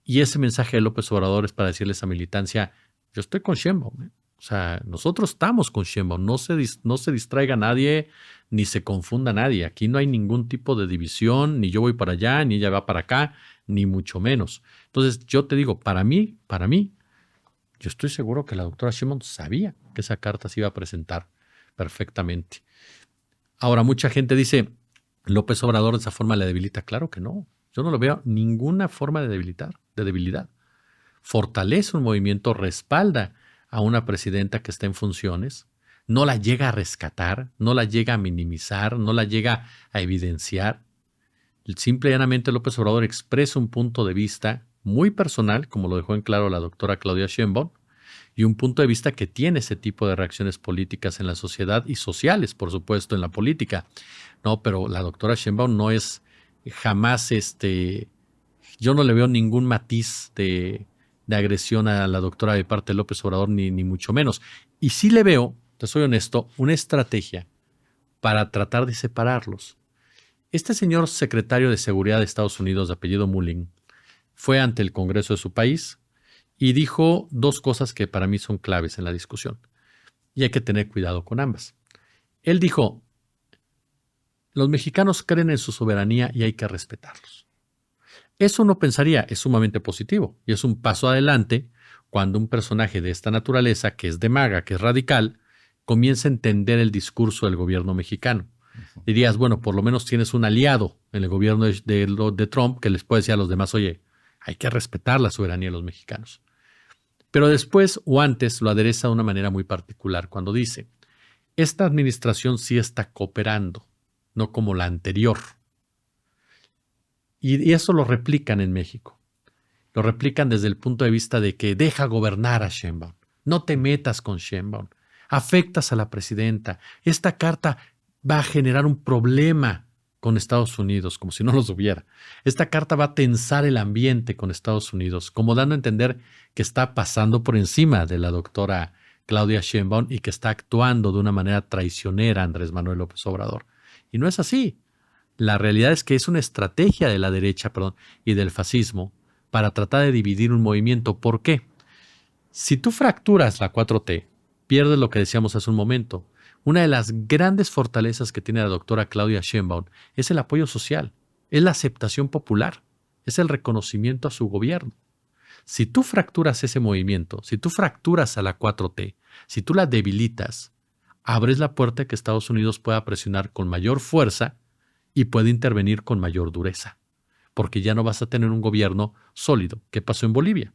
Y ese mensaje de López Obrador es para decirle a esa militancia, yo estoy con Sheinbaum. O sea, nosotros estamos con Sheinbaum. No se distraiga nadie, ni se confunda nadie. Aquí no hay ningún tipo de división, ni yo voy para allá, ni ella va para acá, ni mucho menos. Entonces, yo te digo, para mí, yo estoy seguro que la doctora Sheinbaum sabía que esa carta se iba a presentar perfectamente. Ahora, mucha gente dice, López Obrador de esa forma le debilita. Claro que no. Yo no lo veo ninguna forma de debilidad. Fortalece un movimiento, respalda a una presidenta que está en funciones, no la llega a rescatar, no la llega a minimizar, no la llega a evidenciar. Simple y llanamente López Obrador expresa un punto de vista muy personal, como lo dejó en claro la doctora Claudia Sheinbaum, y un punto de vista que tiene ese tipo de reacciones políticas en la sociedad y sociales, por supuesto, en la política. No, pero la doctora Sheinbaum no es jamás, yo no le veo ningún matiz de agresión a la doctora de parte de López Obrador, ni mucho menos. Y sí le veo, te soy honesto, una estrategia para tratar de separarlos. Este señor secretario de Seguridad de Estados Unidos, de apellido Mullin, fue ante el Congreso de su país y dijo dos cosas que para mí son claves en la discusión. Y hay que tener cuidado con ambas. Él dijo, los mexicanos creen en su soberanía y hay que respetarlos. Eso uno pensaría es sumamente positivo y es un paso adelante cuando un personaje de esta naturaleza, que es de MAGA, que es radical, comienza a entender el discurso del gobierno mexicano. Dirías, bueno, por lo menos tienes un aliado en el gobierno de Trump que les puede decir a los demás, oye, hay que respetar la soberanía de los mexicanos. Pero después o antes lo adereza de una manera muy particular cuando dice, esta administración sí está cooperando, no como la anterior. Y eso lo replican en México. Lo replican desde el punto de vista de que deja gobernar a Sheinbaum. No te metas con Sheinbaum. Afectas a la presidenta. Esta carta va a generar un problema con Estados Unidos, como si no los hubiera. Esta carta va a tensar el ambiente con Estados Unidos, como dando a entender que está pasando por encima de la doctora Claudia Sheinbaum y que está actuando de una manera traicionera Andrés Manuel López Obrador. Y no es así. La realidad es que es una estrategia de la derecha, y del fascismo para tratar de dividir un movimiento. ¿Por qué? Si tú fracturas la 4T, pierdes lo que decíamos hace un momento. Una de las grandes fortalezas que tiene la doctora Claudia Sheinbaum es el apoyo social, es la aceptación popular, es el reconocimiento a su gobierno. Si tú fracturas ese movimiento, si tú fracturas a la 4T, si tú la debilitas, abres la puerta a que Estados Unidos pueda presionar con mayor fuerza y puede intervenir con mayor dureza, porque ya no vas a tener un gobierno sólido. ¿Qué pasó en Bolivia?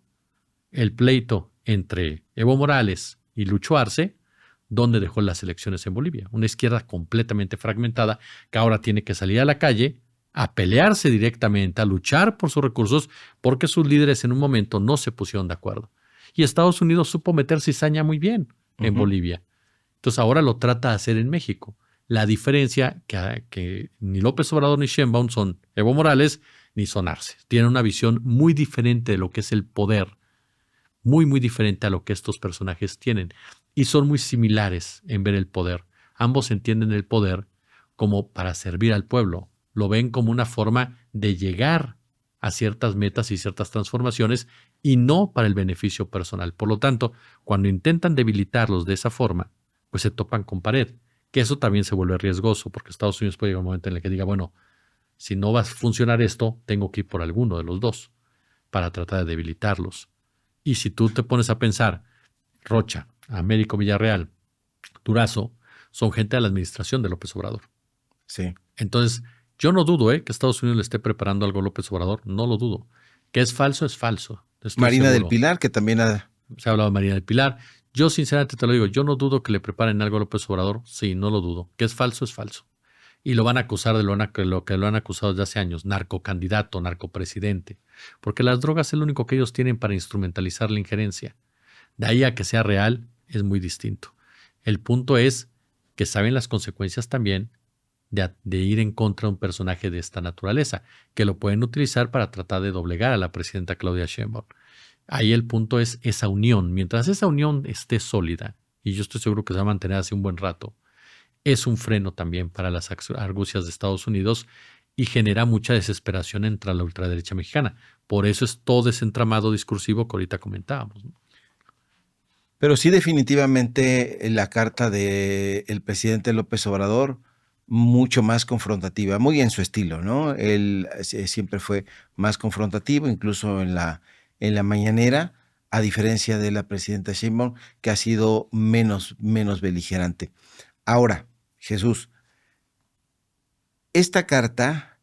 El pleito entre Evo Morales y Lucho Arce, ¿dónde dejó las elecciones en Bolivia? Una izquierda completamente fragmentada que ahora tiene que salir a la calle a pelearse directamente, a luchar por sus recursos, porque sus líderes en un momento no se pusieron de acuerdo. Y Estados Unidos supo meter cizaña muy bien en Bolivia. Entonces ahora lo trata de hacer en México. La diferencia que ni López Obrador ni Sheinbaum son Evo Morales ni son Arce. Tienen una visión muy diferente de lo que es el poder, muy, muy diferente a lo que estos personajes tienen. Y son muy similares en ver el poder. Ambos entienden el poder como para servir al pueblo. Lo ven como una forma de llegar a ciertas metas y ciertas transformaciones y no para el beneficio personal. Por lo tanto, cuando intentan debilitarlos de esa forma, pues se topan con pared. Que eso también se vuelve riesgoso, porque Estados Unidos puede llegar un momento en el que diga, bueno, si no va a funcionar esto, tengo que ir por alguno de los dos para tratar de debilitarlos. Y si tú te pones a pensar, Rocha, Américo Villarreal, Durazo, son gente de la administración de López Obrador. Sí. Entonces, yo no dudo que Estados Unidos le esté preparando algo a López Obrador, no lo dudo. Que es falso, es falso. Estoy Marina seguro. del Pilar, que también Se ha hablado de Marina del Pilar. Yo sinceramente te lo digo, yo no dudo que le preparen algo a López Obrador. Sí, no lo dudo. Que es falso, es falso. Y lo van a acusar de lo que lo han acusado desde hace años, narcocandidato, narcopresidente. Porque las drogas es lo único que ellos tienen para instrumentalizar la injerencia. De ahí a que sea real es muy distinto. El punto es que saben las consecuencias también de ir en contra de un personaje de esta naturaleza, que lo pueden utilizar para tratar de doblegar a la presidenta Claudia Sheinbaum. Ahí el punto es esa unión. Mientras esa unión esté sólida, y yo estoy seguro que se va a mantener así un buen rato, es un freno también para las argucias de Estados Unidos y genera mucha desesperación entre la ultraderecha mexicana. Por eso es todo ese entramado discursivo que ahorita comentábamos, ¿no? Pero sí, definitivamente la carta del presidente López Obrador, mucho más confrontativa, muy en su estilo, ¿no? Él siempre fue más confrontativo, incluso en la mañanera, a diferencia de la presidenta Sheinbaum, que ha sido menos beligerante. Ahora, Jesús, esta carta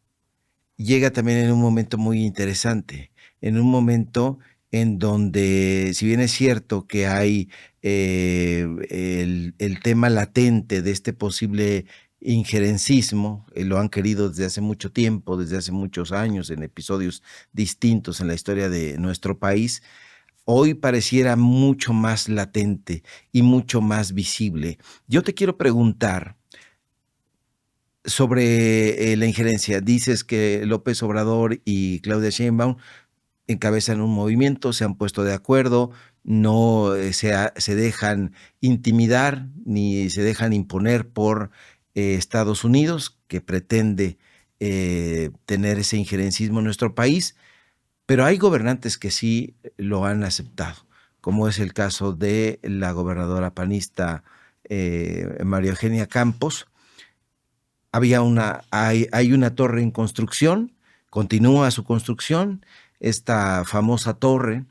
llega también en un momento muy interesante, en un momento en donde, si bien es cierto que hay el tema latente de este posible injerencismo, lo han querido desde hace mucho tiempo, desde hace muchos años, en episodios distintos en la historia de nuestro país, hoy pareciera mucho más latente y mucho más visible. Yo te quiero preguntar sobre la injerencia. Dices que López Obrador y Claudia Sheinbaum encabezan un movimiento, se han puesto de acuerdo, no se dejan intimidar ni se dejan imponer por Estados Unidos, que pretende tener ese injerencismo en nuestro país, pero hay gobernantes que sí lo han aceptado, como es el caso de la gobernadora panista María Eugenia Campos. Hay una torre en construcción, continúa su construcción, esta famosa torre,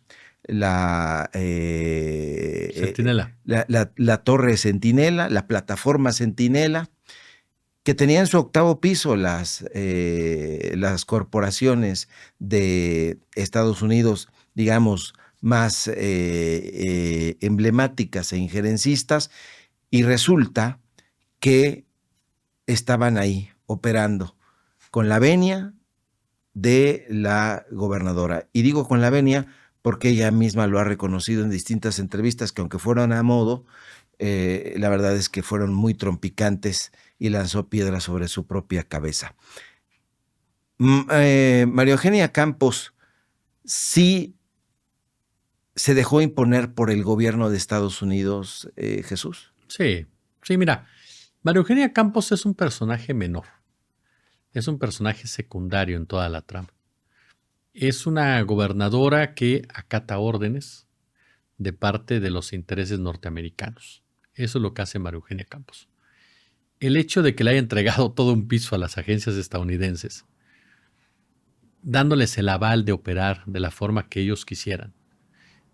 Centinela. La torre Centinela, la plataforma Centinela, que tenía en su octavo piso las corporaciones de Estados Unidos, digamos, más emblemáticas e injerencistas, y resulta que estaban ahí operando con la venia de la gobernadora. Y digo con la venia porque ella misma lo ha reconocido en distintas entrevistas, que aunque fueron a modo, la verdad es que fueron muy trompicantes y lanzó piedras sobre su propia cabeza. María Eugenia Campos sí se dejó imponer por el gobierno de Estados Unidos, Jesús. Sí, mira, María Eugenia Campos es un personaje menor. Es un personaje secundario en toda la trama. Es una gobernadora que acata órdenes de parte de los intereses norteamericanos. Eso es lo que hace María Eugenia Campos. El hecho de que le haya entregado todo un piso a las agencias estadounidenses, dándoles el aval de operar de la forma que ellos quisieran,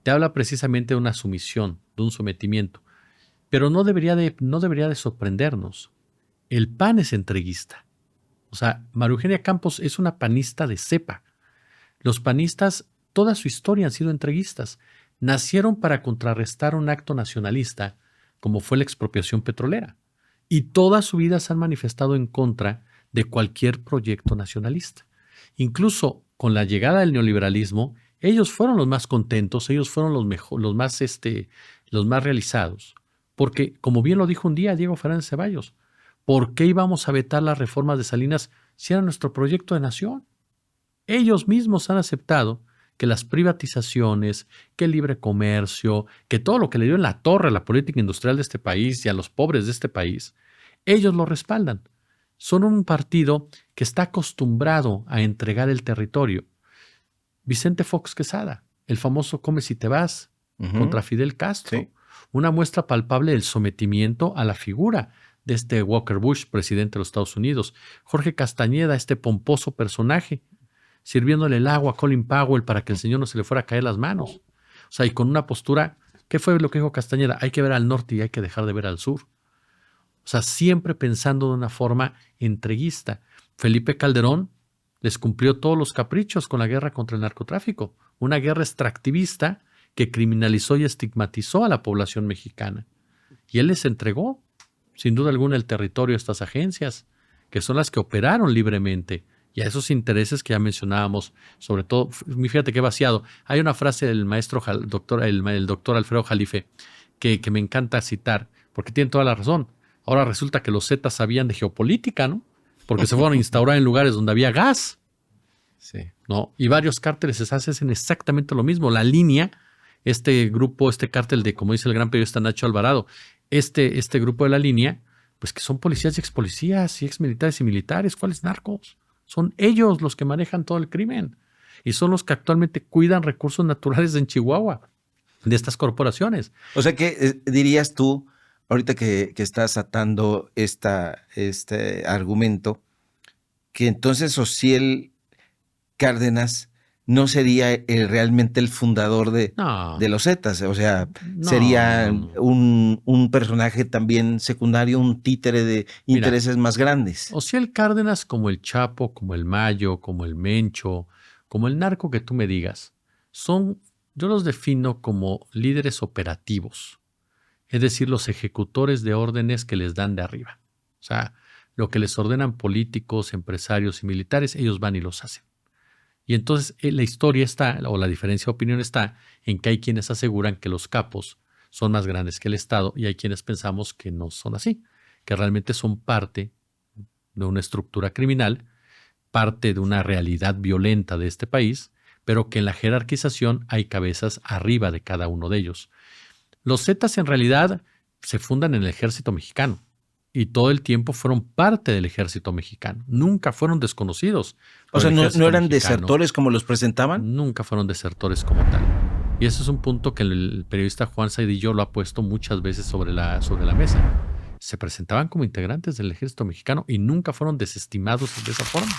te habla precisamente de una sumisión, de un sometimiento. Pero no debería de sorprendernos. El PAN es entreguista. O sea, María Eugenia Campos es una panista de cepa. Los panistas, toda su historia han sido entreguistas. Nacieron para contrarrestar un acto nacionalista, como fue la expropiación petrolera. Y toda su vida se han manifestado en contra de cualquier proyecto nacionalista. Incluso con la llegada del neoliberalismo, ellos fueron los más contentos, ellos fueron los más realizados, Porque, como bien lo dijo un día Diego Fernández Ceballos, ¿por qué íbamos a vetar las reformas de Salinas si era nuestro proyecto de nación? Ellos mismos han aceptado que las privatizaciones, que el libre comercio, que todo lo que le dio en la torre a la política industrial de este país y a los pobres de este país, ellos lo respaldan. Son un partido que está acostumbrado a entregar el territorio. Vicente Fox Quesada, el famoso Come si te vas, contra Fidel Castro. Sí. Una muestra palpable del sometimiento a la figura de este Walker Bush, presidente de los Estados Unidos. Jorge Castañeda, este pomposo personaje, sirviéndole el agua a Colin Powell para que el señor no se le fuera a caer las manos. O sea, y con una postura, ¿qué fue lo que dijo Castañeda? Hay que ver al norte y hay que dejar de ver al sur. O sea, siempre pensando de una forma entreguista. Felipe Calderón les cumplió todos los caprichos con la guerra contra el narcotráfico. Una guerra extractivista que criminalizó y estigmatizó a la población mexicana. Y él les entregó, sin duda alguna, el territorio a estas agencias, que son las que operaron libremente, y a esos intereses que ya mencionábamos, sobre todo, fíjate qué vaciado. Hay una frase del maestro, el doctor Alfredo Jalife, que me encanta citar, porque tiene toda la razón. Ahora resulta que los Zetas sabían de geopolítica, ¿no? Porque se fueron a instaurar en lugares donde había gas. Sí. ¿No? Y varios cárteles hacen exactamente lo mismo. La línea, este cártel de, como dice el gran periodista Nacho Alvarado, este grupo de la línea, pues que son policías y expolicías y exmilitares y militares. ¿Cuáles narcos? Son ellos los que manejan todo el crimen. Y son los que actualmente cuidan recursos naturales en Chihuahua, de estas corporaciones. O sea que dirías tú, ahorita que estás atando este argumento, que entonces Ociel Cárdenas no sería realmente el fundador de los Zetas, o sea, sería un personaje también secundario, un títere de intereses más grandes. Ociel Cárdenas, como el Chapo, como el Mayo, como el Mencho, como el narco que tú me digas, yo los defino como líderes operativos, es decir, los ejecutores de órdenes que les dan de arriba. O sea, lo que les ordenan políticos, empresarios y militares, ellos van y los hacen. Y entonces la historia está, o la diferencia de opinión está, en que hay quienes aseguran que los capos son más grandes que el Estado y hay quienes pensamos que no son así, que realmente son parte de una estructura criminal, parte de una realidad violenta de este país, pero que en la jerarquización hay cabezas arriba de cada uno de ellos. Los Zetas en realidad se fundan en el ejército mexicano. Y todo el tiempo fueron parte del ejército mexicano. Nunca fueron desconocidos. O sea, ¿no eran desertores como los presentaban? Nunca fueron desertores como tal. Y ese es un punto que el periodista Juan Saidillo lo ha puesto muchas veces sobre la mesa. Se presentaban como integrantes del ejército mexicano y nunca fueron desestimados de esa forma.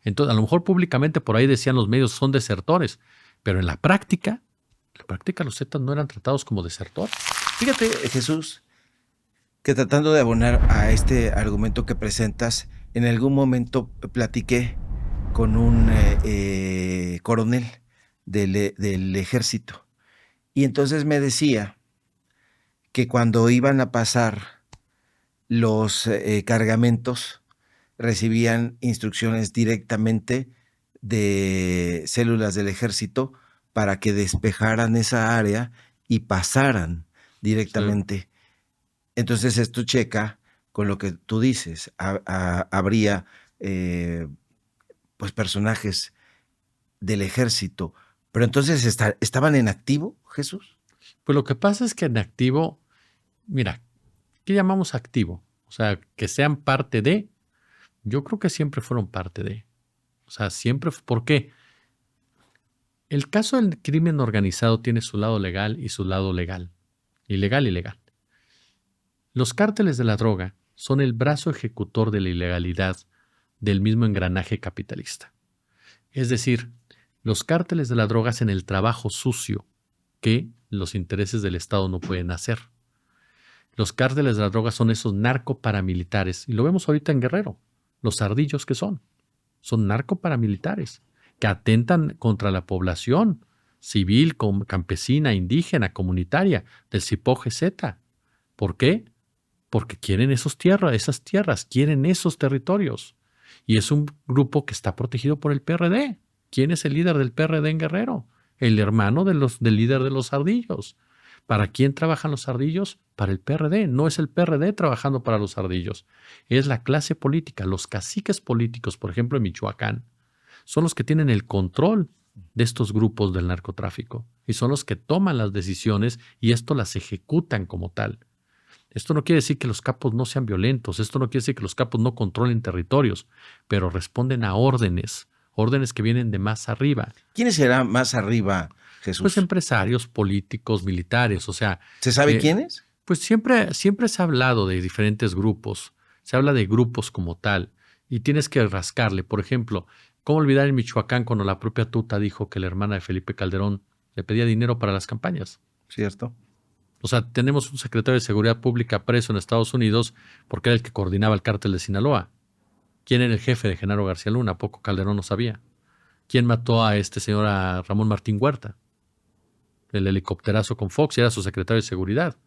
Entonces, a lo mejor públicamente por ahí decían los medios son desertores, pero en la práctica los Zetas no eran tratados como desertores. Fíjate, Jesús, que tratando de abonar a este argumento que presentas, en algún momento platiqué con un coronel del ejército. Y entonces me decía que cuando iban a pasar los cargamentos, recibían instrucciones directamente de células del ejército para que despejaran esa área y pasaran directamente. Sí. Entonces esto checa con lo que tú dices. Habría pues personajes del ejército. Pero entonces, ¿estaban en activo, Jesús? Pues lo que pasa es que en activo, mira, ¿qué llamamos activo? O sea, que sean parte de, yo creo que siempre fueron parte de. O sea, siempre, ¿por qué? El caso del crimen organizado tiene su lado legal y su lado legal. Ilegal y legal. Los cárteles de la droga son el brazo ejecutor de la ilegalidad del mismo engranaje capitalista. Es decir, los cárteles de la droga hacen el trabajo sucio que los intereses del Estado no pueden hacer. Los cárteles de la droga son esos narcoparamilitares, y lo vemos ahorita en Guerrero, los ardillos que son narcoparamilitares que atentan contra la población civil, campesina, indígena, comunitaria del CIPO-GZ. ¿Por qué? Porque quieren esas tierras, quieren esos territorios. Y es un grupo que está protegido por el PRD. ¿Quién es el líder del PRD en Guerrero? El hermano del líder de los ardillos. ¿Para quién trabajan los ardillos? Para el PRD. No es el PRD trabajando para los ardillos. Es la clase política, los caciques políticos, por ejemplo, en Michoacán, son los que tienen el control de estos grupos del narcotráfico y son los que toman las decisiones y esto las ejecutan como tal. Esto no quiere decir que los capos no sean violentos, esto no quiere decir que los capos no controlen territorios, pero responden a órdenes que vienen de más arriba. ¿Quiénes serán más arriba, Jesús? Pues empresarios, políticos, militares, o sea... ¿Se sabe quiénes? Pues siempre se ha hablado de diferentes grupos, se habla de grupos como tal y tienes que rascarle. Por ejemplo, ¿cómo olvidar en Michoacán cuando la propia Tuta dijo que la hermana de Felipe Calderón le pedía dinero para las campañas? Cierto. O sea, tenemos un secretario de Seguridad Pública preso en Estados Unidos porque era el que coordinaba el cártel de Sinaloa. ¿Quién era el jefe de Genaro García Luna? Poco Calderón no sabía. ¿Quién mató a este señor, a Ramón Martín Huerta? El helicópterazo con Fox, y era su secretario de Seguridad.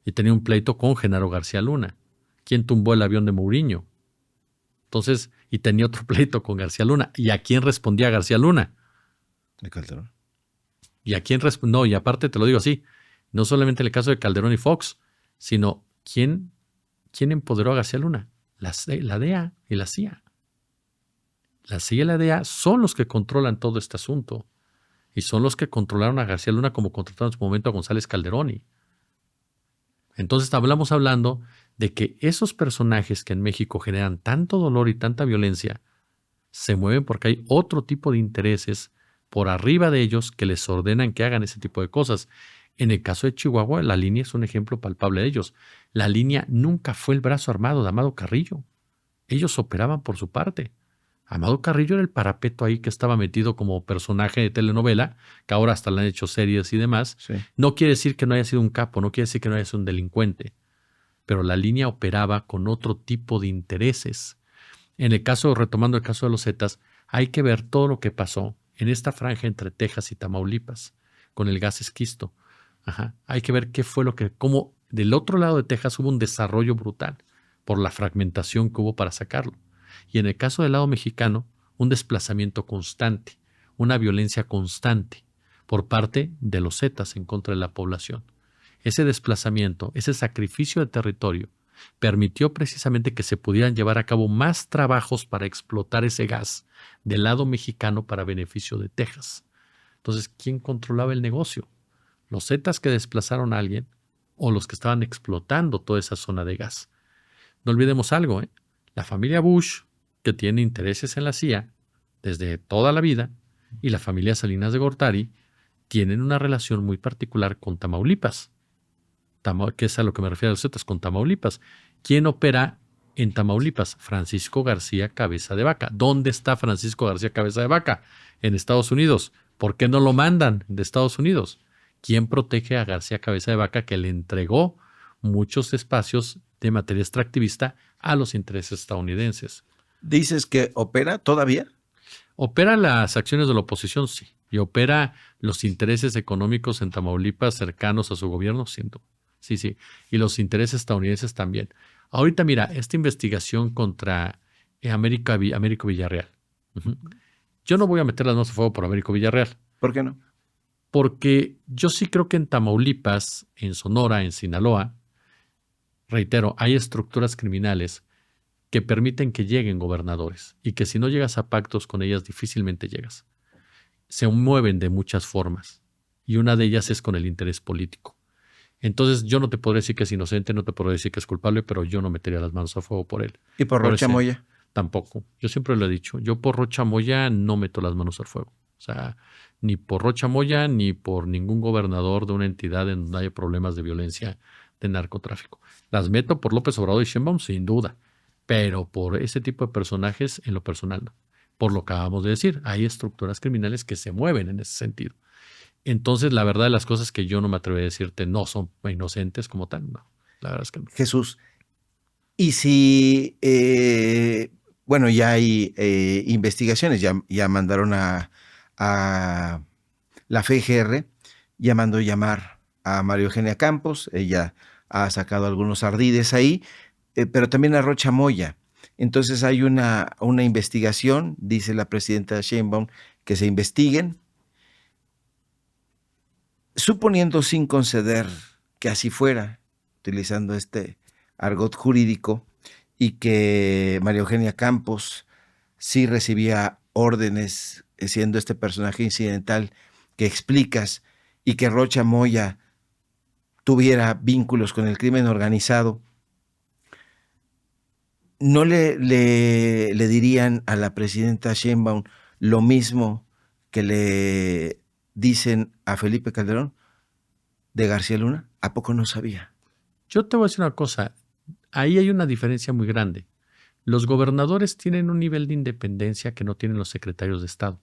Y tenía un pleito con Genaro García Luna. ¿Quién tumbó el avión de Mourinho? Entonces, y tenía otro pleito con García Luna. ¿Y a quién respondía García Luna? ¿De Calderón? ¿Y a quién respondía? No, y aparte te lo digo así, no solamente en el caso de Calderón y Fox, sino ¿quién empoderó a García Luna? La DEA y la CIA. La CIA y la DEA son los que controlan todo este asunto. Y son los que controlaron a García Luna como contrataron en su momento a González Calderoni. Entonces estamos hablando de que esos personajes que en México generan tanto dolor y tanta violencia se mueven porque hay otro tipo de intereses por arriba de ellos que les ordenan que hagan ese tipo de cosas. En el caso de Chihuahua, la línea es un ejemplo palpable de ellos. La línea nunca fue el brazo armado de Amado Carrillo. Ellos operaban por su parte. Amado Carrillo era el parapeto ahí que estaba metido como personaje de telenovela, que ahora hasta le han hecho series y demás. Sí. No quiere decir que no haya sido un capo, no quiere decir que no haya sido un delincuente, pero la línea operaba con otro tipo de intereses. En el caso, retomando el caso de los Zetas, hay que ver todo lo que pasó en esta franja entre Texas y Tamaulipas, con el gas esquisto. Hay que ver qué fue cómo del otro lado de Texas hubo un desarrollo brutal por la fragmentación que hubo para sacarlo. Y en el caso del lado mexicano, un desplazamiento constante, una violencia constante por parte de los Zetas en contra de la población. Ese desplazamiento, ese sacrificio de territorio, permitió precisamente que se pudieran llevar a cabo más trabajos para explotar ese gas del lado mexicano para beneficio de Texas. Entonces, ¿quién controlaba el negocio? ¿Los Zetas que desplazaron a alguien o los que estaban explotando toda esa zona de gas? No olvidemos algo, la familia Bush, que tiene intereses en la CIA desde toda la vida, y la familia Salinas de Gortari tienen una relación muy particular con Tamaulipas, que es a lo que me refiero a los Zetas, con Tamaulipas. ¿Quién opera en Tamaulipas? Francisco García Cabeza de Vaca. ¿Dónde está Francisco García Cabeza de Vaca? En Estados Unidos. ¿Por qué no lo mandan de Estados Unidos? ¿Quién protege a García Cabeza de Vaca, que le entregó muchos espacios de materia extractivista a los intereses estadounidenses? ¿Dices que opera todavía? Opera las acciones de la oposición, sí. Y opera los intereses económicos en Tamaulipas cercanos a su gobierno, siento. Sí, sí. Y los intereses estadounidenses también. Ahorita, mira, esta investigación contra Américo Villarreal. Yo no voy a meter las manos a fuego por Américo Villarreal. ¿Por qué no? Porque yo sí creo que en Tamaulipas, en Sonora, en Sinaloa, reitero, hay estructuras criminales que permiten que lleguen gobernadores y que si no llegas a pactos con ellas difícilmente llegas. Se mueven de muchas formas y una de ellas es con el interés político. Entonces yo no te podré decir que es inocente, no te podré decir que es culpable, pero yo no metería las manos a fuego por él. ¿Y por Rocha Moya? Tampoco. Yo siempre lo he dicho. Yo por Rocha Moya no meto las manos al fuego. O sea, ni por Rocha Moya ni por ningún gobernador de una entidad en donde haya problemas de violencia, de narcotráfico. Las meto por López Obrador y Sheinbaum, sin duda. Pero por ese tipo de personajes, en lo personal no. Por lo que acabamos de decir, hay estructuras criminales que se mueven en ese sentido. Entonces, la verdad de las cosas que yo no me atrevo a decirte no son inocentes como tal, no. La verdad es que no. Jesús, y si, bueno, ya hay investigaciones, ya mandaron a la FGR, mandó llamar a María Eugenia Campos, ella ha sacado algunos ardides ahí, pero también a Rocha Moya. Entonces hay una investigación, dice la presidenta Sheinbaum, que se investiguen. Suponiendo sin conceder que así fuera, utilizando este argot jurídico, y que María Eugenia Campos sí recibía órdenes, siendo este personaje incidental que explicas, y que Rocha Moya tuviera vínculos con el crimen organizado, ¿no le dirían a la presidenta Sheinbaum lo mismo que le dicen a Felipe Calderón de García Luna? ¿A poco no sabía? Yo te voy a decir una cosa, ahí hay una diferencia muy grande. Los gobernadores tienen un nivel de independencia que no tienen los secretarios de Estado.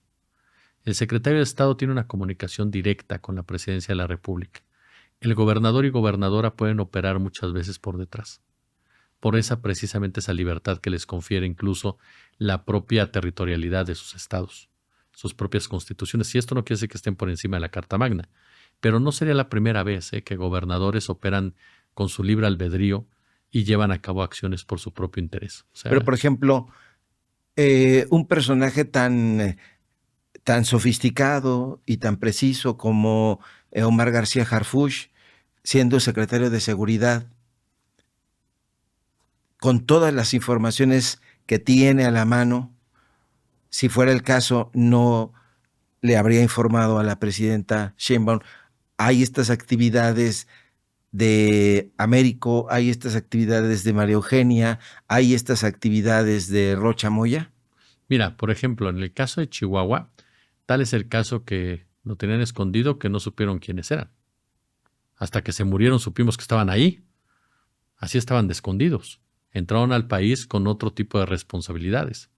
El secretario de Estado tiene una comunicación directa con la presidencia de la República. El gobernador y gobernadora pueden operar muchas veces por detrás. Por precisamente esa libertad que les confiere incluso la propia territorialidad de sus estados, sus propias constituciones. Y esto no quiere decir que estén por encima de la Carta Magna, pero no sería la primera vez que gobernadores operan con su libre albedrío y llevan a cabo acciones por su propio interés. O sea, pero, por ejemplo, un personaje tan sofisticado y tan preciso como Omar García Harfuch, siendo secretario de Seguridad, con todas las informaciones que tiene a la mano, si fuera el caso, no le habría informado a la presidenta Sheinbaum: hay estas actividades de Américo, hay estas actividades de María Eugenia, hay estas actividades de Rocha Moya. Mira, por ejemplo, en el caso de Chihuahua, tal es el caso que lo tenían escondido, que no supieron quiénes eran. Hasta que se murieron supimos que estaban ahí. Así estaban de escondidos. Entraron al país con otro tipo de responsabilidades.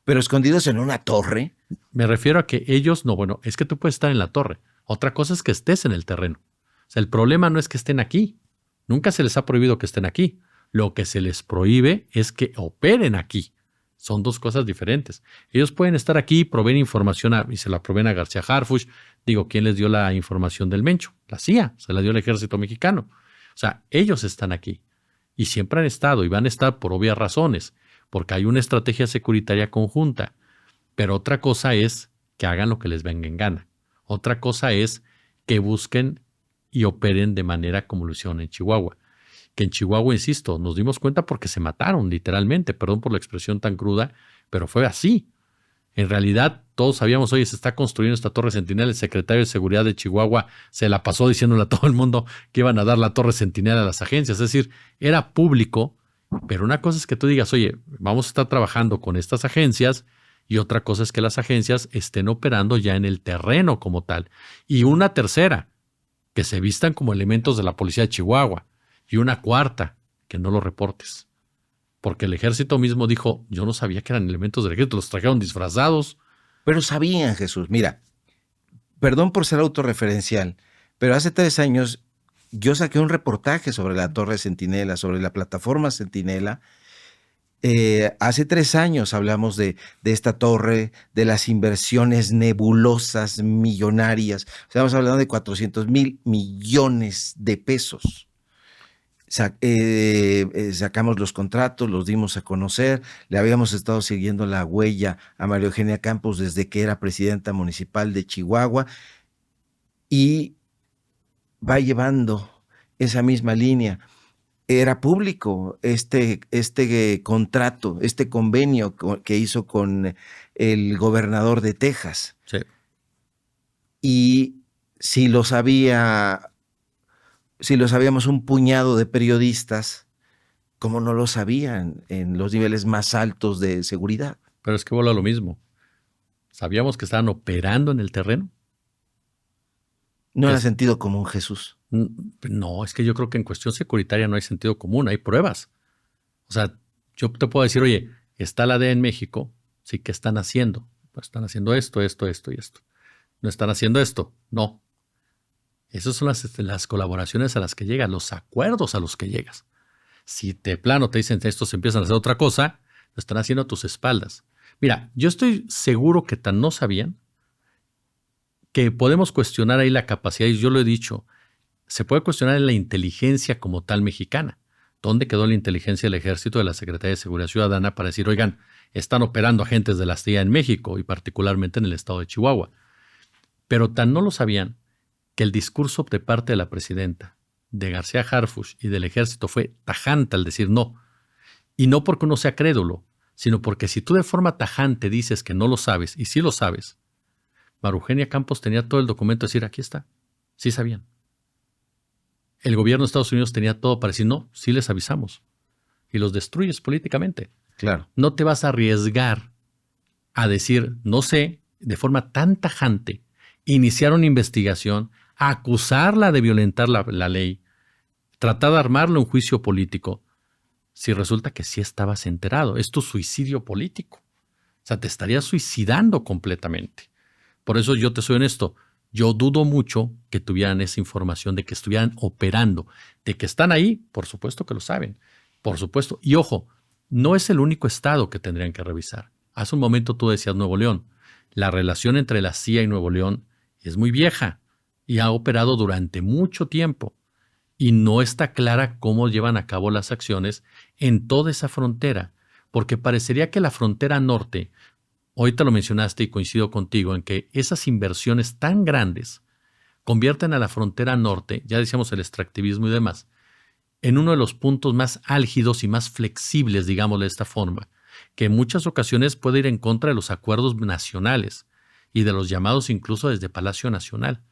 Pero escondidos en una torre. Me refiero a que ellos, no, bueno, es que tú puedes estar en la torre. Otra cosa es que estés en el terreno. O sea, el problema no es que estén aquí. Nunca se les ha prohibido que estén aquí. Lo que se les prohíbe es que operen aquí. Son dos cosas diferentes. Ellos pueden estar aquí y proveer información y se la proveen a García Harfuch. Digo, ¿quién les dio la información del Mencho? La CIA, se la dio el ejército mexicano. O sea, ellos están aquí. Y siempre han estado y van a estar por obvias razones, porque hay una estrategia securitaria conjunta. Pero otra cosa es que hagan lo que les venga en gana. Otra cosa es que busquen y operen de manera como lo hicieron en Chihuahua. Que en Chihuahua, insisto, nos dimos cuenta porque se mataron literalmente, perdón por la expresión tan cruda, pero fue así. En realidad, todos sabíamos, oye, se está construyendo esta Torre Centinela. El secretario de Seguridad de Chihuahua se la pasó diciéndole a todo el mundo que iban a dar la Torre Centinela a las agencias. Es decir, era público, pero una cosa es que tú digas, oye, vamos a estar trabajando con estas agencias, y otra cosa es que las agencias estén operando ya en el terreno como tal. Y una tercera, que se vistan como elementos de la policía de Chihuahua. Y una cuarta, que no lo reportes. Porque el ejército mismo dijo, yo no sabía que eran elementos del ejército, los trajeron disfrazados. Pero sabían, Jesús. Mira, perdón por ser autorreferencial, pero hace 3 años yo saqué un reportaje sobre la Torre Centinela, sobre la plataforma Centinela. Hace 3 años hablamos de esta torre, de las inversiones nebulosas, millonarias. Estamos hablando de 400,000 millones de pesos. Sacamos los contratos, los dimos a conocer, le habíamos estado siguiendo la huella a María Eugenia Campos desde que era presidenta municipal de Chihuahua, y va llevando esa misma línea. Era público este contrato, este convenio que hizo con el gobernador de Texas. Sí. Y si lo sabíamos un puñado de periodistas, ¿cómo no lo sabían en los niveles más altos de seguridad? Pero es que vuelve a lo mismo. ¿Sabíamos que estaban operando en el terreno? No era sentido común, Jesús. No, es que yo creo que en cuestión securitaria no hay sentido común, hay pruebas. O sea, yo te puedo decir, oye, está la DEA en México, sí, ¿qué están haciendo? Pues están haciendo esto, esto, esto y esto. ¿No están haciendo esto? No. Esas son las colaboraciones a las que llegas, los acuerdos a los que llegas. Si de plano te dicen estos empiezan a hacer otra cosa, lo están haciendo a tus espaldas. Mira, yo estoy seguro que tan no sabían que podemos cuestionar ahí la capacidad, y yo lo he dicho, se puede cuestionar la inteligencia como tal mexicana. ¿Dónde quedó la inteligencia del Ejército, de la Secretaría de Seguridad Ciudadana para decir, oigan, están operando agentes de la CIA en México y particularmente en el estado de Chihuahua? Pero tan no lo sabían que el discurso de parte de la presidenta, de García Harfuch y del ejército fue tajante al decir no. Y no porque uno sea crédulo, sino porque si tú de forma tajante dices que no lo sabes, y sí lo sabes, María Eugenia Campos tenía todo el documento de decir, aquí está, sí sabían. El gobierno de Estados Unidos tenía todo para decir, no, sí les avisamos. Y los destruyes políticamente. Claro. No te vas a arriesgar a decir, no sé, de forma tan tajante, iniciar una investigación, acusarla de violentar la ley, tratar de armarle un juicio político, si resulta que sí estabas enterado. Es tu suicidio político. O sea, te estarías suicidando completamente. Por eso yo te soy honesto, yo dudo mucho que tuvieran esa información de que estuvieran operando, de que están ahí, por supuesto que lo saben, por supuesto. Y ojo, no es el único estado que tendrían que revisar. Hace un momento tú decías Nuevo León. La relación entre la CIA y Nuevo León es muy vieja y ha operado durante mucho tiempo. Y no está clara cómo llevan a cabo las acciones en toda esa frontera, porque parecería que la frontera norte, ahorita lo mencionaste y coincido contigo en que esas inversiones tan grandes convierten a la frontera norte, ya decíamos el extractivismo y demás, en uno de los puntos más álgidos y más flexibles, digámoslo de esta forma, que en muchas ocasiones puede ir en contra de los acuerdos nacionales y de los llamados incluso desde Palacio Nacional,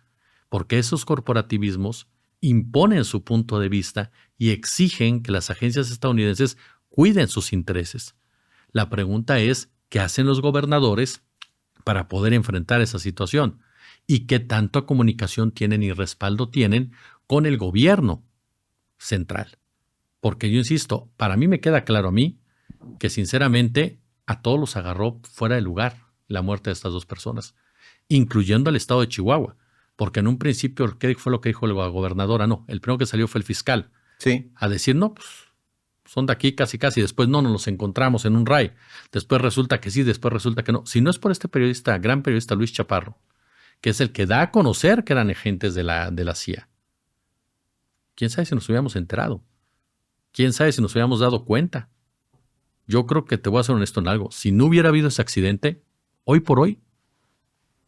porque esos corporativismos imponen su punto de vista y exigen que las agencias estadounidenses cuiden sus intereses. La pregunta es, ¿qué hacen los gobernadores para poder enfrentar esa situación? ¿Y qué tanta comunicación tienen y respaldo tienen con el gobierno central? Porque yo insisto, para mí me queda claro que sinceramente a todos los agarró fuera de lugar la muerte de estas dos personas, incluyendo al estado de Chihuahua. Porque en un principio, ¿qué fue lo que dijo la gobernadora? No, el primero que salió fue el fiscal. Sí. A decir, no, pues son de aquí casi. Después no, nos los encontramos en un RAI. Después resulta que sí, después resulta que no. Si no es por este periodista, gran periodista Luis Chaparro, que es el que da a conocer que eran agentes de la CIA. ¿Quién sabe si nos hubiéramos enterado? ¿Quién sabe si nos hubiéramos dado cuenta? Yo creo que te voy a ser honesto en algo. Si no hubiera habido ese accidente, hoy por hoy,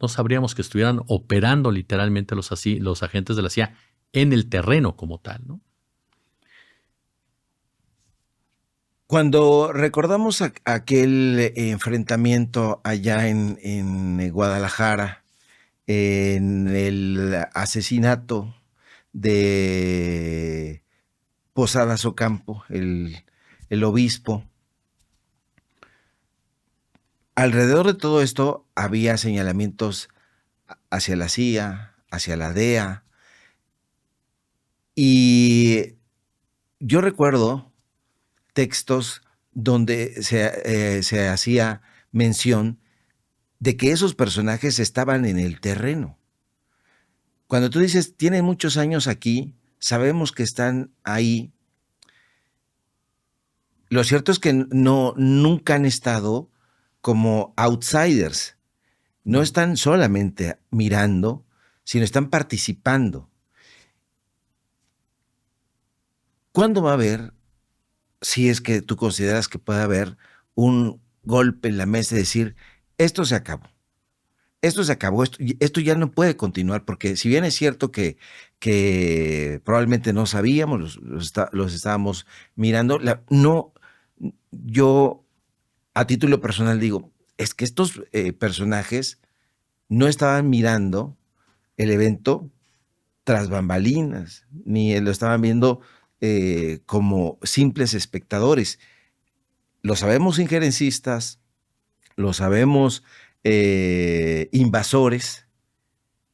no sabríamos que estuvieran operando literalmente los agentes de la CIA en el terreno como tal, ¿no? Cuando recordamos aquel enfrentamiento allá en Guadalajara, en el asesinato de Posadas Ocampo, el obispo, alrededor de todo esto había señalamientos hacia la CIA, hacia la DEA, y yo recuerdo textos donde se hacía mención de que esos personajes estaban en el terreno. Cuando tú dices, tienen muchos años aquí, sabemos que están ahí. Lo cierto es que nunca han estado como outsiders. No están solamente mirando, sino están participando. ¿Cuándo va a haber, si es que tú consideras que puede haber un golpe en la mesa y decir, esto se acabó? Esto se acabó, esto ya no puede continuar, porque si bien es cierto que probablemente no sabíamos, los estábamos mirando, yo a título personal digo, es que estos personajes no estaban mirando el evento tras bambalinas, ni lo estaban viendo como simples espectadores. Lo sabemos injerencistas, lo sabemos invasores,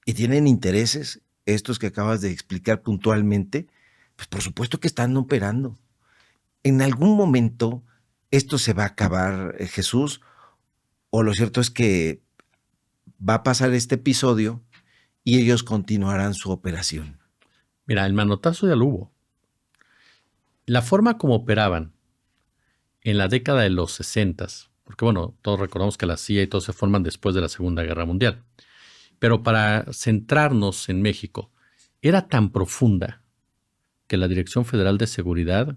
y tienen intereses, estos que acabas de explicar puntualmente, pues por supuesto que están operando. En algún momento esto se va a acabar, Jesús, o lo cierto es que va a pasar este episodio y ellos continuarán su operación. Mira, el manotazo ya lo hubo. La forma como operaban en la década de los 60s, porque bueno, todos recordamos que la CIA y todo se forman después de la Segunda Guerra Mundial, pero para centrarnos en México, era tan profunda que la Dirección Federal de Seguridad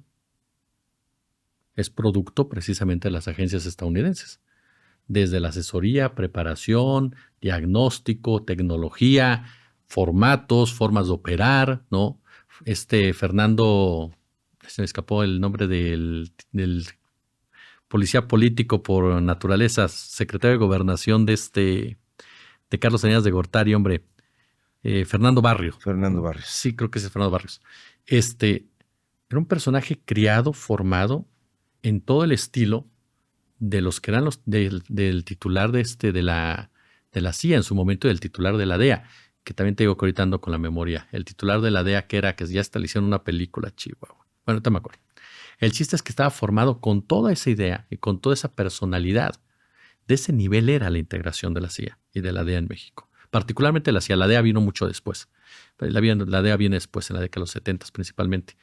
es producto precisamente de las agencias estadounidenses. Desde la asesoría, preparación, diagnóstico, tecnología, formatos, formas de operar, ¿no? Fernando, se me escapó el nombre del policía político por naturaleza, secretario de Gobernación de Carlos Salinas de Gortari, hombre, Fernando Barrios. Fernando Barrios. Sí, creo que es Fernando Barrios. Era un personaje criado, formado en todo el estilo de los que eran del titular de la CIA en su momento y del titular de la DEA, que también te digo que ahorita ando con la memoria. El titular de la DEA que ya hasta le hicieron una película, Chihuahua. Bueno, ahorita me acuerdo. El chiste es que estaba formado con toda esa idea y con toda esa personalidad. De ese nivel era la integración de la CIA y de la DEA en México. Particularmente la CIA. La DEA vino mucho después. La DEA viene después, en la década de los 70 principalmente.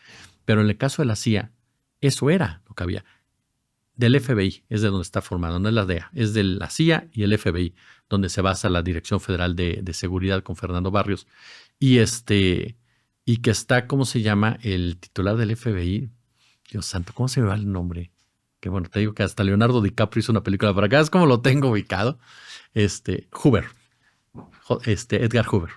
Pero en el caso de la CIA, eso era lo que había. Del FBI es de donde está formado, no es la DEA, es de la CIA y el FBI, donde se basa la Dirección Federal de Seguridad con Fernando Barrios. Y que está, ¿cómo se llama? El titular del FBI. Dios santo, ¿cómo se me va el nombre? Que bueno, te digo que hasta Leonardo DiCaprio hizo una película para acá, es como lo tengo ubicado. Hoover. Edgar Hoover.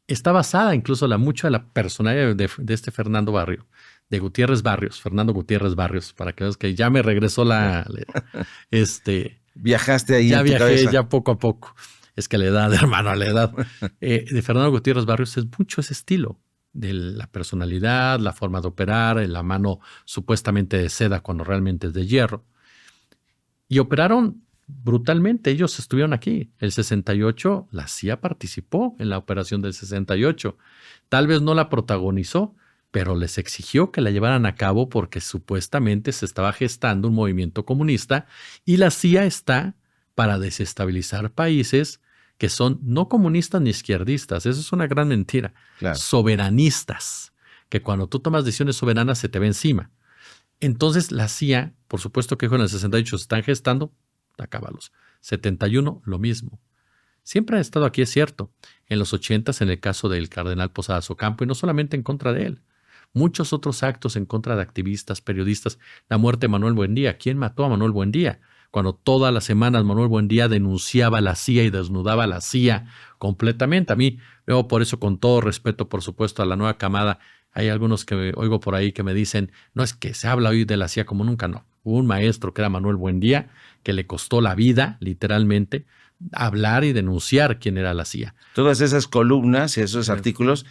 Está basada incluso mucho de la personalidad de Fernando Barrio, de Gutiérrez Barrios, Fernando Gutiérrez Barrios, para que veas que ya me regresó Viajaste ahí ya en tu viajé, cabeza. ya poco a poco. Es que la edad, hermano, la edad. De Fernando Gutiérrez Barrios es mucho ese estilo, de la personalidad, la forma de operar, la mano supuestamente de seda cuando realmente es de hierro. Y operaron brutalmente. Ellos estuvieron aquí. El 68, la CIA participó en la operación del 68. Tal vez no la protagonizó, pero les exigió que la llevaran a cabo porque supuestamente se estaba gestando un movimiento comunista y la CIA está para desestabilizar países que son no comunistas ni izquierdistas. Eso es una gran mentira. Claro. Soberanistas, que cuando tú tomas decisiones soberanas se te ve encima. Entonces la CIA, por supuesto que dijo en el 68, se están gestando, acábalos. 71, lo mismo. Siempre ha estado aquí, es cierto. En los 80, en el caso del cardenal Posadas Ocampo, y no solamente en contra de él. Muchos otros actos en contra de activistas, periodistas. La muerte de Manuel Buendía. ¿Quién mató a Manuel Buendía? Cuando todas las semanas Manuel Buendía denunciaba a la CIA y desnudaba a la CIA completamente. A mí, luego por eso, con todo respeto, por supuesto, a la nueva camada, hay algunos que oigo por ahí que me dicen, no es que se habla hoy de la CIA como nunca, no. Hubo un maestro que era Manuel Buendía, que le costó la vida, literalmente, hablar y denunciar quién era la CIA. Todas esas columnas y esos artículos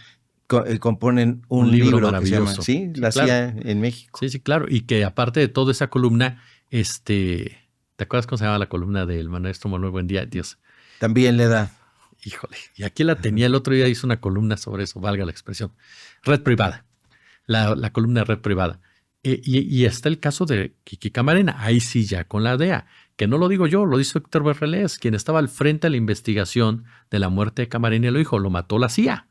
componen un libro maravilloso. Que se llama, La CIA en México. Sí, claro. Y que aparte de toda esa columna, ¿te acuerdas cómo se llama la columna del maestro Manuel Buendía? Dios. También le da. Híjole. Y aquí la tenía, el otro día hizo una columna sobre eso, valga la expresión. Red privada. La columna de red privada. Y está el caso de Kiki Camarena, ahí sí ya con la DEA, que no lo digo yo, lo dice Héctor Berrelés, quien estaba al frente de la investigación de la muerte de Camarena y lo dijo, lo mató la CIA.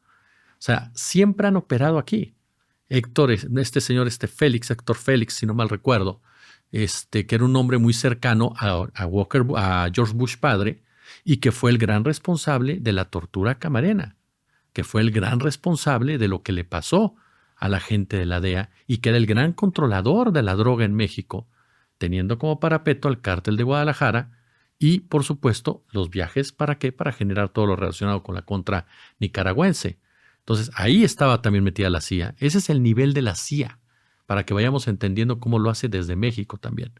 O sea, siempre han operado aquí. Héctor, Héctor Félix, si no mal recuerdo, que era un hombre muy cercano a George Bush padre y que fue el gran responsable de la tortura a Camarena, que fue el gran responsable de lo que le pasó a la gente de la DEA y que era el gran controlador de la droga en México, teniendo como parapeto al cártel de Guadalajara y, por supuesto, los viajes, ¿para qué? Para generar todo lo relacionado con la contra nicaragüense. Entonces, ahí estaba también metida la CIA. Ese es el nivel de la CIA, para que vayamos entendiendo cómo lo hace desde México también.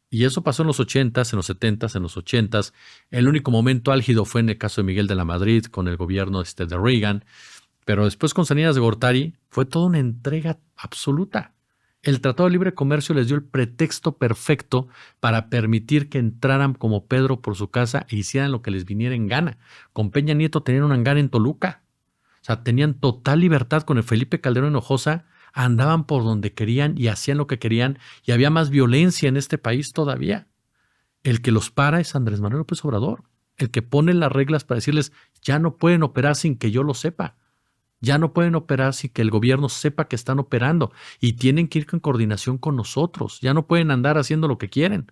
Y eso pasó en los 80s, en los 70s, en los 80s. El único momento álgido fue en el caso de Miguel de la Madrid, con el gobierno de Reagan. Pero después con Salinas de Gortari fue toda una entrega absoluta. El Tratado de Libre Comercio les dio el pretexto perfecto para permitir que entraran como Pedro por su casa e hicieran lo que les viniera en gana. Con Peña Nieto tenían un hangar en Toluca. O sea, tenían total libertad. Con el Felipe Calderón Hinojosa andaban por donde querían y hacían lo que querían. Y había más violencia en este país todavía. El que los para es Andrés Manuel López Obrador. El que pone las reglas para decirles, ya no pueden operar sin que yo lo sepa. Ya no pueden operar sin que el gobierno sepa que están operando y tienen que ir en coordinación con nosotros. Ya no pueden andar haciendo lo que quieren.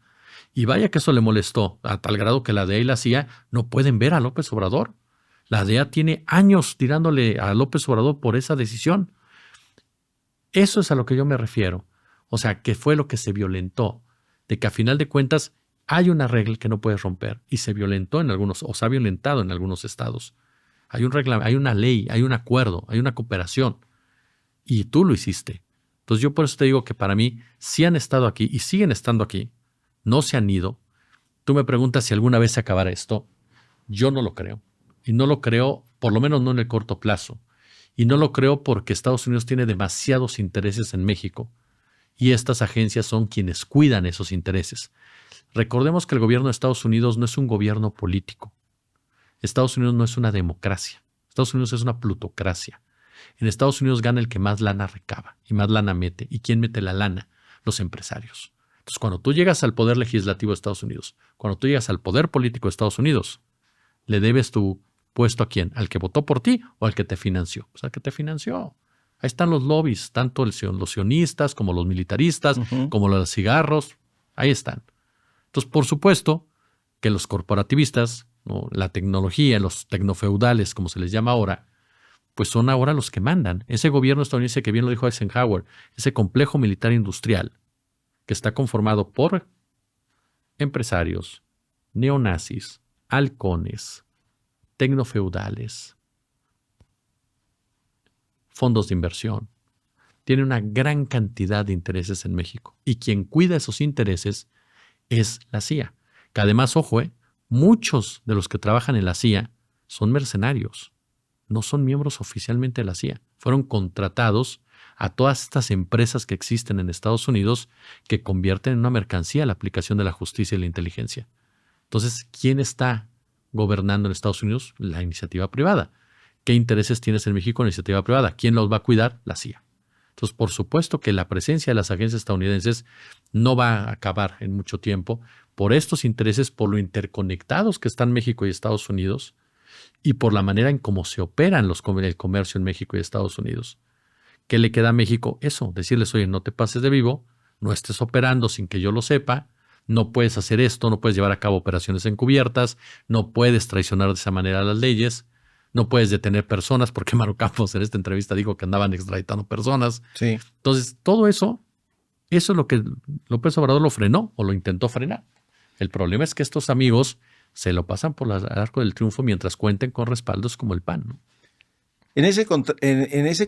Y vaya que eso le molestó, a tal grado que la DEA y la CIA no pueden ver a López Obrador. La DEA tiene años tirándole a López Obrador por esa decisión. Eso es a lo que yo me refiero. O sea, que fue lo que se violentó. De que a final de cuentas hay una regla que no puedes romper y se violentó en algunos, o se ha violentado en algunos estados. Hay hay una ley, hay un acuerdo, hay una cooperación. Y tú lo hiciste. Entonces yo por eso te digo que para mí sí han estado aquí y siguen estando aquí. No se han ido. Tú me preguntas si alguna vez se acabará esto. Yo no lo creo. Y no lo creo, por lo menos no en el corto plazo. Y no lo creo porque Estados Unidos tiene demasiados intereses en México. Y estas agencias son quienes cuidan esos intereses. Recordemos que el gobierno de Estados Unidos no es un gobierno político. Estados Unidos no es una democracia. Estados Unidos es una plutocracia. En Estados Unidos gana el que más lana recaba y más lana mete. ¿Y quién mete la lana? Los empresarios. Entonces, cuando tú llegas al poder legislativo de Estados Unidos, cuando tú llegas al poder político de Estados Unidos, ¿le debes tu puesto a quién? ¿Al que votó por ti o al que te financió? Pues al que te financió. Ahí están los lobbies, tanto los sionistas como los militaristas, como los cigarros. Ahí están. Entonces, por supuesto que los corporativistas, ¿no? La tecnología, los tecnofeudales, como se les llama ahora, pues son ahora los que mandan. Ese gobierno estadounidense, que bien lo dijo Eisenhower, ese complejo militar industrial que está conformado por empresarios, neonazis, halcones, tecnofeudales, fondos de inversión, tiene una gran cantidad de intereses en México. Y quien cuida esos intereses es la CIA. Que además, ojo, muchos de los que trabajan en la CIA son mercenarios. No son miembros oficialmente de la CIA. Fueron contratados a todas estas empresas que existen en Estados Unidos que convierten en una mercancía la aplicación de la justicia y la inteligencia. Entonces, ¿quién está gobernando en Estados Unidos? La iniciativa privada. ¿Qué intereses tienes en México en la iniciativa privada? ¿Quién los va a cuidar? La CIA. Entonces, por supuesto que la presencia de las agencias estadounidenses no va a acabar en mucho tiempo por estos intereses, por lo interconectados que están México y Estados Unidos, y por la manera en cómo se operan el comercio en México y Estados Unidos. ¿Qué le queda a México? Eso, decirles, oye, no te pases de vivo, no estés operando sin que yo lo sepa, no puedes hacer esto, no puedes llevar a cabo operaciones encubiertas, no puedes traicionar de esa manera las leyes, no puedes detener personas, porque Maru Campos en esta entrevista dijo que andaban extraditando personas. Sí. Entonces, todo eso es lo que López Obrador lo frenó o lo intentó frenar. El problema es que estos amigos se lo pasan por el arco del triunfo mientras cuenten con respaldos como el PAN, ¿no? En ese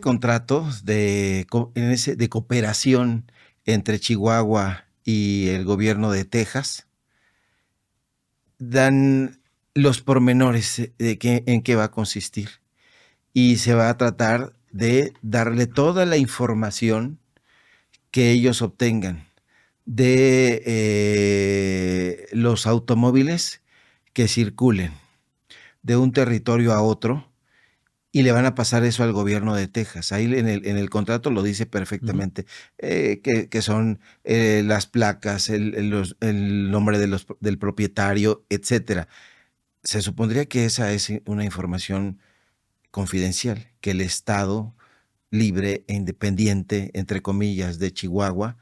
contrato de cooperación entre Chihuahua y el gobierno de Texas, dan los pormenores de en qué va a consistir. Y se va a tratar de darle toda la información que ellos obtengan de los automóviles que circulen de un territorio a otro, y le van a pasar eso al gobierno de Texas. Ahí en el contrato lo dice perfectamente, que son las placas, el nombre del propietario, etcétera. Se supondría que esa es una información confidencial, que el Estado libre e independiente, entre comillas, de Chihuahua,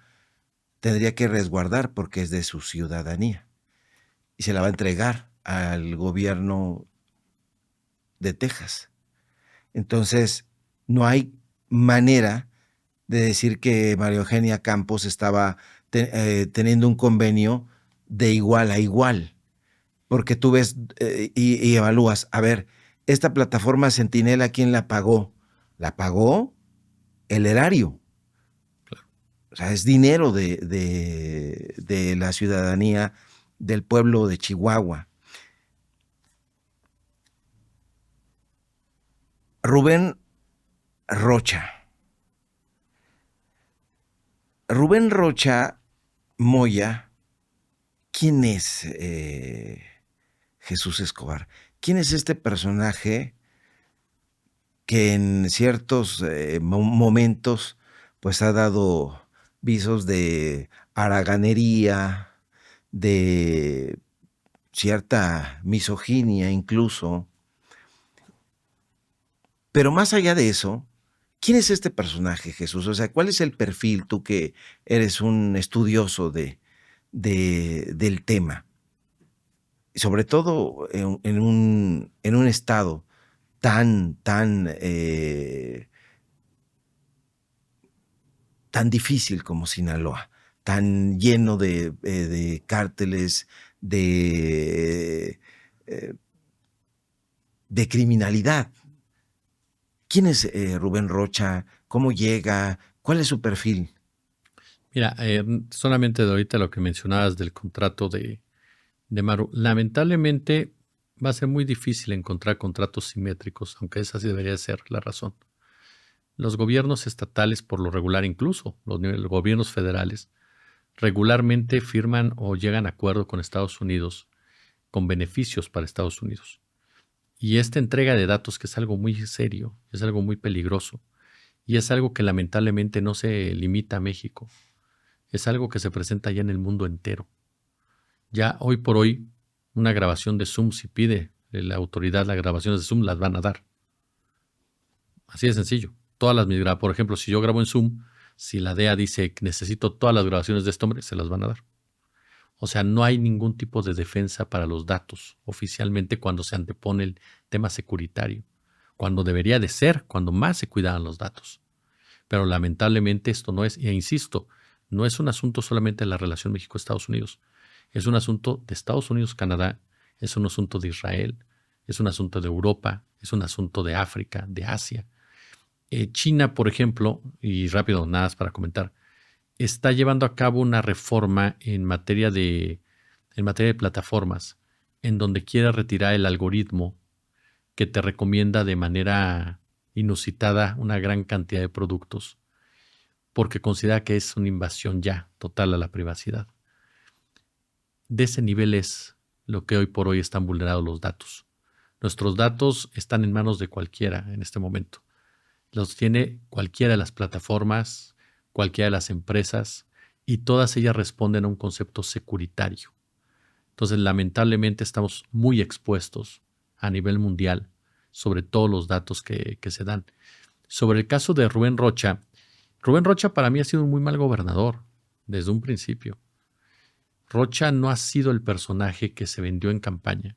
tendría que resguardar porque es de su ciudadanía. Y se la va a entregar al gobierno de Texas. Entonces, no hay manera de decir que María Eugenia Campos estaba teniendo un convenio de igual a igual, porque tú ves y evalúas, a ver, esta plataforma Centinela, ¿quién la pagó? La pagó el erario. Claro. O sea, es dinero de la ciudadanía del pueblo de Chihuahua. Rubén Rocha. Rubén Rocha Moya, ¿quién es Jesús Escobar? ¿Quién es este personaje que en ciertos momentos pues ha dado visos de haraganería, de cierta misoginia incluso? Pero más allá de eso, ¿quién es este personaje, Jesús? O sea, ¿cuál es el perfil, tú que eres un estudioso del tema? Y sobre todo en un estado tan difícil como Sinaloa, tan lleno de cárteles, de de criminalidad. ¿Quién es Rubén Rocha? ¿Cómo llega? ¿Cuál es su perfil? Mira, solamente de ahorita lo que mencionabas del contrato de Maru, lamentablemente va a ser muy difícil encontrar contratos simétricos, aunque esa sí debería ser la razón. Los gobiernos estatales, por lo regular, incluso los gobiernos federales, regularmente firman o llegan a acuerdo con Estados Unidos con beneficios para Estados Unidos. Y esta entrega de datos, que es algo muy serio, es algo muy peligroso, y es algo que lamentablemente no se limita a México, es algo que se presenta ya en el mundo entero. Ya hoy por hoy, una grabación de Zoom, si pide la autoridad las grabaciones de Zoom, las van a dar. Así de sencillo. Por ejemplo, si yo grabo en Zoom, si la DEA dice que necesito todas las grabaciones de este hombre, se las van a dar. O sea, no hay ningún tipo de defensa para los datos oficialmente cuando se antepone el tema securitario, cuando debería de ser, cuando más se cuidaban los datos. Pero lamentablemente esto no es, e insisto, no es un asunto solamente de la relación México-Estados Unidos, es un asunto de Estados Unidos-Canadá, es un asunto de Israel, es un asunto de Europa, es un asunto de África, de Asia. China, por ejemplo, y rápido, nada más para comentar, está llevando a cabo una reforma en materia de plataformas, en donde quiere retirar el algoritmo que te recomienda de manera inusitada una gran cantidad de productos, porque considera que es una invasión ya total a la privacidad. De ese nivel es lo que hoy por hoy están vulnerados los datos. Nuestros datos están en manos de cualquiera en este momento. Los tiene cualquiera de las plataformas, cualquiera de las empresas, y todas ellas responden a un concepto securitario. Entonces, lamentablemente, estamos muy expuestos a nivel mundial sobre todos los datos que se dan. Sobre el caso de Rubén Rocha para mí ha sido un muy mal gobernador desde un principio. Rocha no ha sido el personaje que se vendió en campaña.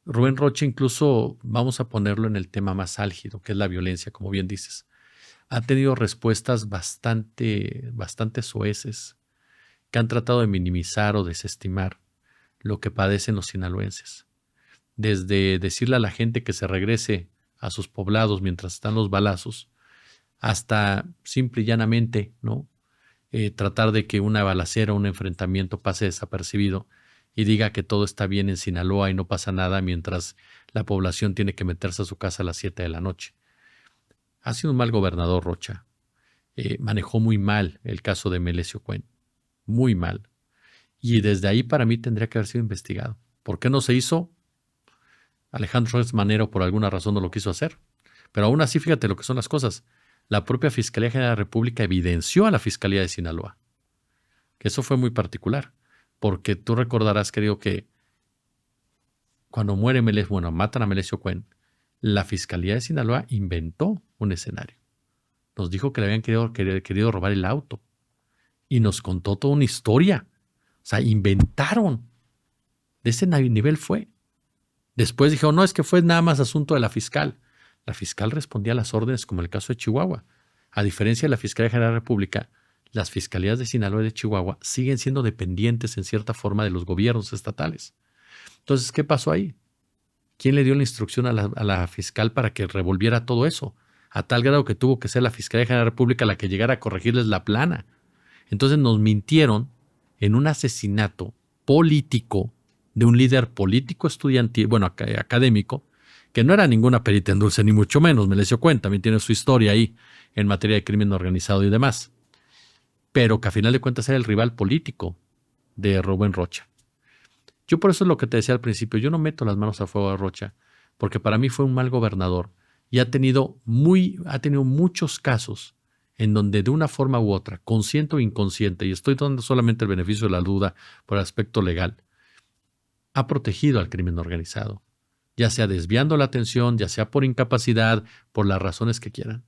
Rubén Rocha, incluso vamos a ponerlo en el tema más álgido, que es la violencia, como bien dices, ha tenido respuestas bastante soeces que han tratado de minimizar o desestimar lo que padecen los sinaloenses. Desde decirle a la gente que se regrese a sus poblados mientras están los balazos, hasta simple y llanamente, ¿no? Tratar de que una balacera, un enfrentamiento pase desapercibido y diga que todo está bien en Sinaloa y no pasa nada mientras la población tiene que meterse a su casa a las 7 de la noche. Ha sido un mal gobernador Rocha. Manejó muy mal el caso de Melesio Cuen. Muy mal. Y desde ahí para mí tendría que haber sido investigado. ¿Por qué no se hizo? Alejandro Hertz Manero por alguna razón no lo quiso hacer. Pero aún así, fíjate lo que son las cosas. La propia Fiscalía General de la República evidenció a la Fiscalía de Sinaloa. Que eso fue muy particular. Porque tú recordarás, querido, que cuando matan a Melesio Cuen, la Fiscalía de Sinaloa inventó un escenario. Nos dijo que le habían querido robar el auto. Y nos contó toda una historia. O sea, inventaron. De ese nivel fue. Después dijeron, no, es que fue nada más asunto de la fiscal. La fiscal respondía a las órdenes, como en el caso de Chihuahua. A diferencia de la Fiscalía General de la República, las fiscalías de Sinaloa y de Chihuahua siguen siendo dependientes en cierta forma de los gobiernos estatales. Entonces, ¿qué pasó ahí? ¿Quién le dio la instrucción a la fiscal para que revolviera todo eso? A tal grado que tuvo que ser la Fiscalía General de la República la que llegara a corregirles la plana. Entonces nos mintieron en un asesinato político de un líder político estudiantil, académico, que no era ninguna perita en dulce, ni mucho menos. Melesio Cuen también tiene su historia ahí en materia de crimen organizado y demás. Pero que a final de cuentas era el rival político de Rubén Rocha. Yo por eso es lo que te decía al principio, yo no meto las manos a fuego a Rocha, porque para mí fue un mal gobernador y ha tenido muchos casos en donde de una forma u otra, consciente o inconsciente, y estoy dando solamente el beneficio de la duda por el aspecto legal, ha protegido al crimen organizado, ya sea desviando la atención, ya sea por incapacidad, por las razones que quieran,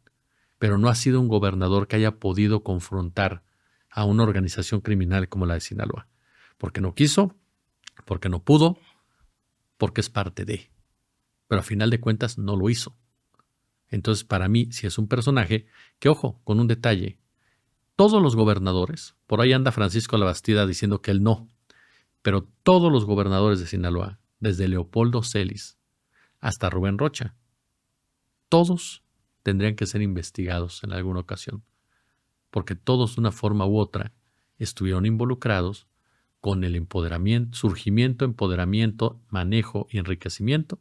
pero no ha sido un gobernador que haya podido confrontar a una organización criminal como la de Sinaloa, porque no quiso, porque no pudo, porque es parte de, pero a final de cuentas no lo hizo. Entonces, para mí, si es un personaje que, ojo, con un detalle, todos los gobernadores, por ahí anda Francisco Labastida diciendo que él no, pero todos los gobernadores de Sinaloa, desde Leopoldo Celis hasta Rubén Rocha. Todos tendrían que ser investigados en alguna ocasión, porque todos de una forma u otra estuvieron involucrados con el empoderamiento, surgimiento, empoderamiento, manejo y enriquecimiento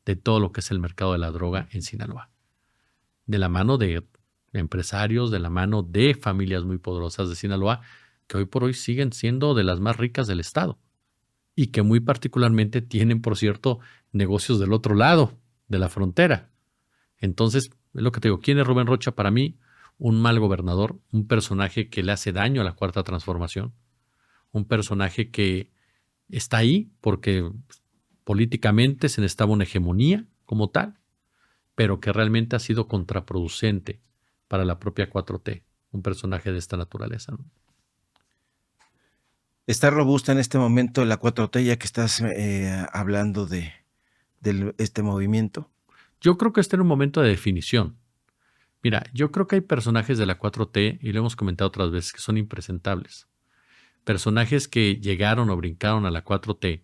de todo lo que es el mercado de la droga en Sinaloa. De la mano de empresarios, de la mano de familias muy poderosas de Sinaloa, que hoy por hoy siguen siendo de las más ricas del estado y que muy particularmente tienen, por cierto, negocios del otro lado de la frontera. Entonces, es lo que te digo, ¿quién es Rubén Rocha? Para mí, un mal gobernador, un personaje que le hace daño a la Cuarta Transformación, un personaje que está ahí porque políticamente se necesitaba una hegemonía como tal, pero que realmente ha sido contraproducente para la propia 4T, un personaje de esta naturaleza, ¿no? ¿Está robusta en este momento la 4T, ya que estás hablando de este movimiento? Yo creo que está en un momento de definición. Mira, yo creo que hay personajes de la 4T, y lo hemos comentado otras veces, que son impresentables. Personajes que llegaron o brincaron a la 4T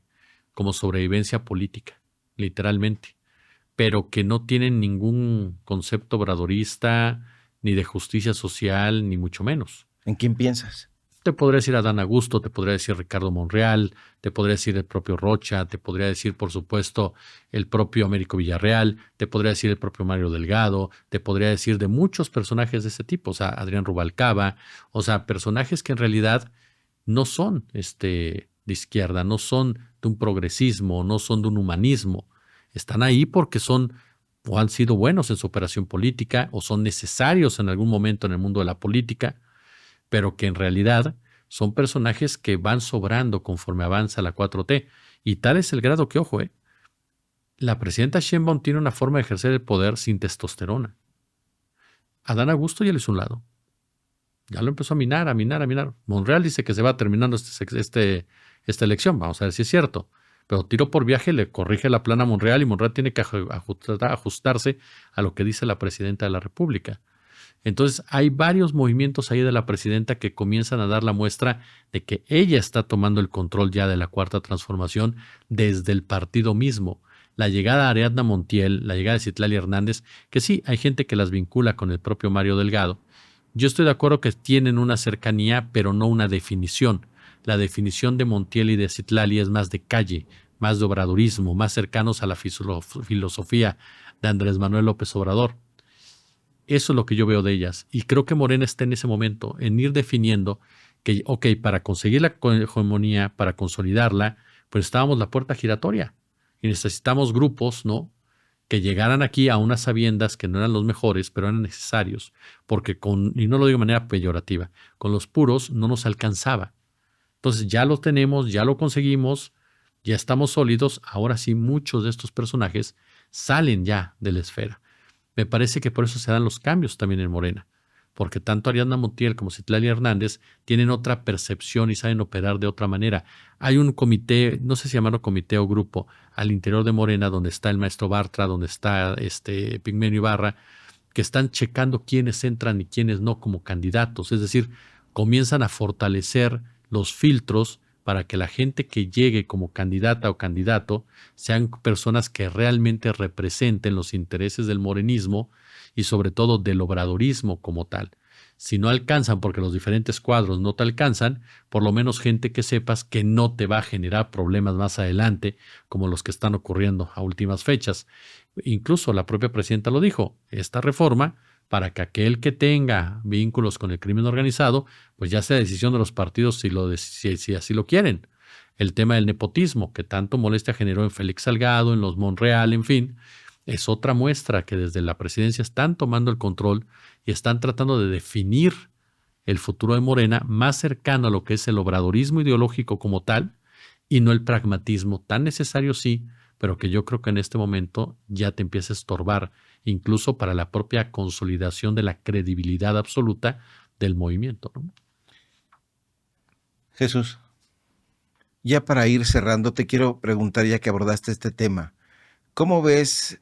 como sobrevivencia política, literalmente, pero que no tienen ningún concepto obradorista, ni de justicia social, ni mucho menos. ¿En quién piensas? Te podría decir Adán Augusto, te podría decir Ricardo Monreal, te podría decir el propio Rocha, te podría decir, por supuesto, el propio Américo Villarreal, te podría decir el propio Mario Delgado, te podría decir de muchos personajes de ese tipo, o sea, Adrián Rubalcaba, o sea, personajes que en realidad no son de izquierda, no son de un progresismo, no son de un humanismo. Están ahí porque son o han sido buenos en su operación política o son necesarios en algún momento en el mundo de la política, pero que en realidad son personajes que van sobrando conforme avanza la 4T. Y tal es el grado que, ojo, la presidenta Sheinbaum tiene una forma de ejercer el poder sin testosterona. Adán Augusto ya le hizo un lado. Ya lo empezó a minar. Monreal dice que se va terminando esta elección. Vamos a ver si es cierto. Pero tiro por viaje le corrige la plana a Monreal y Monreal tiene que ajustarse a lo que dice la presidenta de la República. Entonces hay varios movimientos ahí de la presidenta que comienzan a dar la muestra de que ella está tomando el control ya de la Cuarta Transformación desde el partido mismo. La llegada de Ariadna Montiel, la llegada de Citlali Hernández, que sí, hay gente que las vincula con el propio Mario Delgado. Yo estoy de acuerdo que tienen una cercanía, pero no una definición. La definición de Montiel y de Citlali es más de calle, más de obradorismo, más cercanos a la filosofía de Andrés Manuel López Obrador. Eso es lo que yo veo de ellas. Y creo que Morena está en ese momento, en ir definiendo que, para conseguir la hegemonía, para consolidarla, pues estábamos la puerta giratoria. Y necesitamos grupos, ¿no?, que llegaran aquí a unas sabiendas que no eran los mejores, pero eran necesarios. Porque y no lo digo de manera peyorativa, con los puros no nos alcanzaba. Entonces ya lo tenemos, ya lo conseguimos, ya estamos sólidos. Ahora sí, muchos de estos personajes salen ya de la esfera. Me parece que por eso se dan los cambios también en Morena, porque tanto Ariadna Montiel como Citlali Hernández tienen otra percepción y saben operar de otra manera. Hay un comité, no sé si llamarlo comité o grupo, al interior de Morena, donde está el maestro Bartra, donde está Pigmenio Ibarra, que están checando quiénes entran y quiénes no como candidatos. Es decir, comienzan a fortalecer los filtros para que la gente que llegue como candidata o candidato sean personas que realmente representen los intereses del morenismo y sobre todo del obradorismo como tal. Si no alcanzan porque los diferentes cuadros no te alcanzan, por lo menos gente que sepas que no te va a generar problemas más adelante como los que están ocurriendo a últimas fechas. Incluso la propia presidenta lo dijo, esta reforma, para que aquel que tenga vínculos con el crimen organizado, pues ya sea decisión de los partidos si así lo quieren. El tema del nepotismo, que tanto molestia generó en Félix Salgado, en los Monreal, en fin, es otra muestra que desde la presidencia están tomando el control y están tratando de definir el futuro de Morena más cercano a lo que es el obradorismo ideológico como tal y no el pragmatismo tan necesario sí, pero que yo creo que en este momento ya te empieza a estorbar, incluso para la propia consolidación de la credibilidad absoluta del movimiento, ¿no? Jesús, ya para ir cerrando, te quiero preguntar, ya que abordaste este tema, ¿cómo ves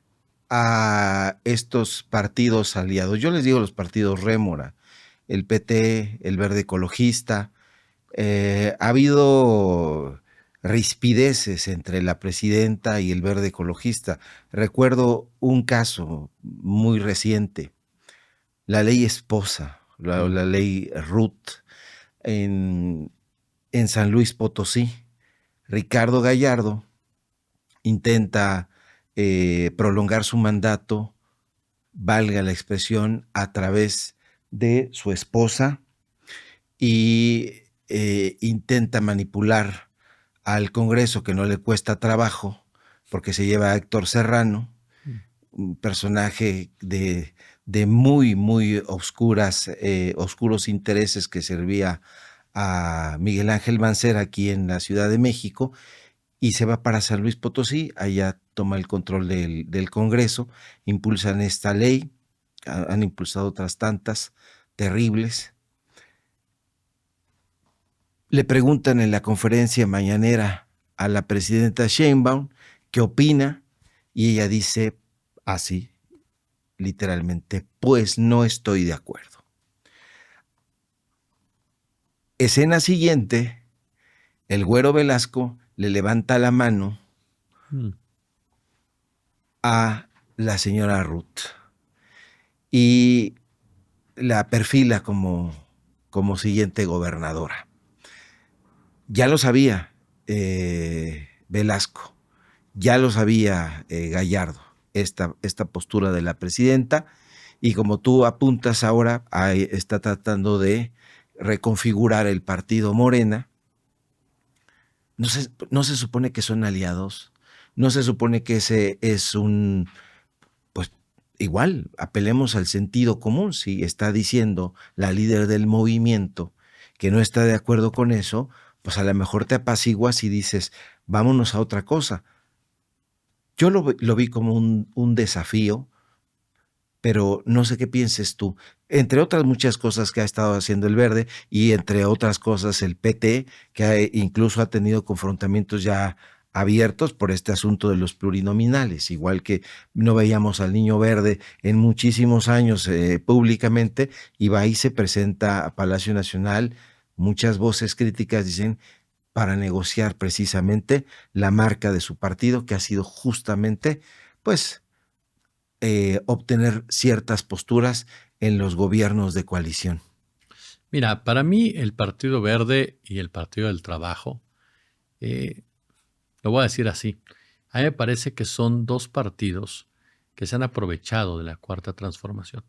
a estos partidos aliados? Yo les digo los partidos rémora, el PT, el Verde Ecologista. Ha habido rispideces entre la presidenta y el Verde Ecologista. Recuerdo un caso muy reciente, la ley Esposa, la ley Ruth en San Luis Potosí. Ricardo Gallardo intenta prolongar su mandato, valga la expresión, a través de su esposa y intenta manipular al Congreso, que no le cuesta trabajo, porque se lleva a Héctor Serrano, un personaje de muy, muy oscuros intereses que servía a Miguel Ángel Mancera aquí en la Ciudad de México, y se va para San Luis Potosí. Allá toma el control del Congreso, impulsan esta ley, han impulsado otras tantas terribles. Le preguntan en la conferencia mañanera a la presidenta Sheinbaum qué opina, y ella dice así, literalmente, pues no estoy de acuerdo. Escena siguiente, el Güero Velasco le levanta la mano a la señora Ruth y la perfila como siguiente gobernadora. Ya lo sabía Velasco, ya lo sabía Gallardo, esta postura de la presidenta, y como tú apuntas ahora, está tratando de reconfigurar el partido Morena. No se supone que son aliados, no se supone que ese es pues igual, apelemos al sentido común. Si está diciendo la líder del movimiento que no está de acuerdo con eso, pues a lo mejor te apaciguas y dices, vámonos a otra cosa. Yo lo vi como un desafío, pero no sé qué pienses tú. Entre otras muchas cosas que ha estado haciendo el Verde, y entre otras cosas el PT, que incluso ha tenido confrontamientos ya abiertos por este asunto de los plurinominales, igual que no veíamos al Niño Verde en muchísimos años públicamente, y va y se presenta a Palacio Nacional. Muchas voces críticas dicen para negociar precisamente la marca de su partido, que ha sido justamente, pues, obtener ciertas posturas en los gobiernos de coalición. Mira, para mí el Partido Verde y el Partido del Trabajo, lo voy a decir así, a mí me parece que son dos partidos que se han aprovechado de la Cuarta Transformación.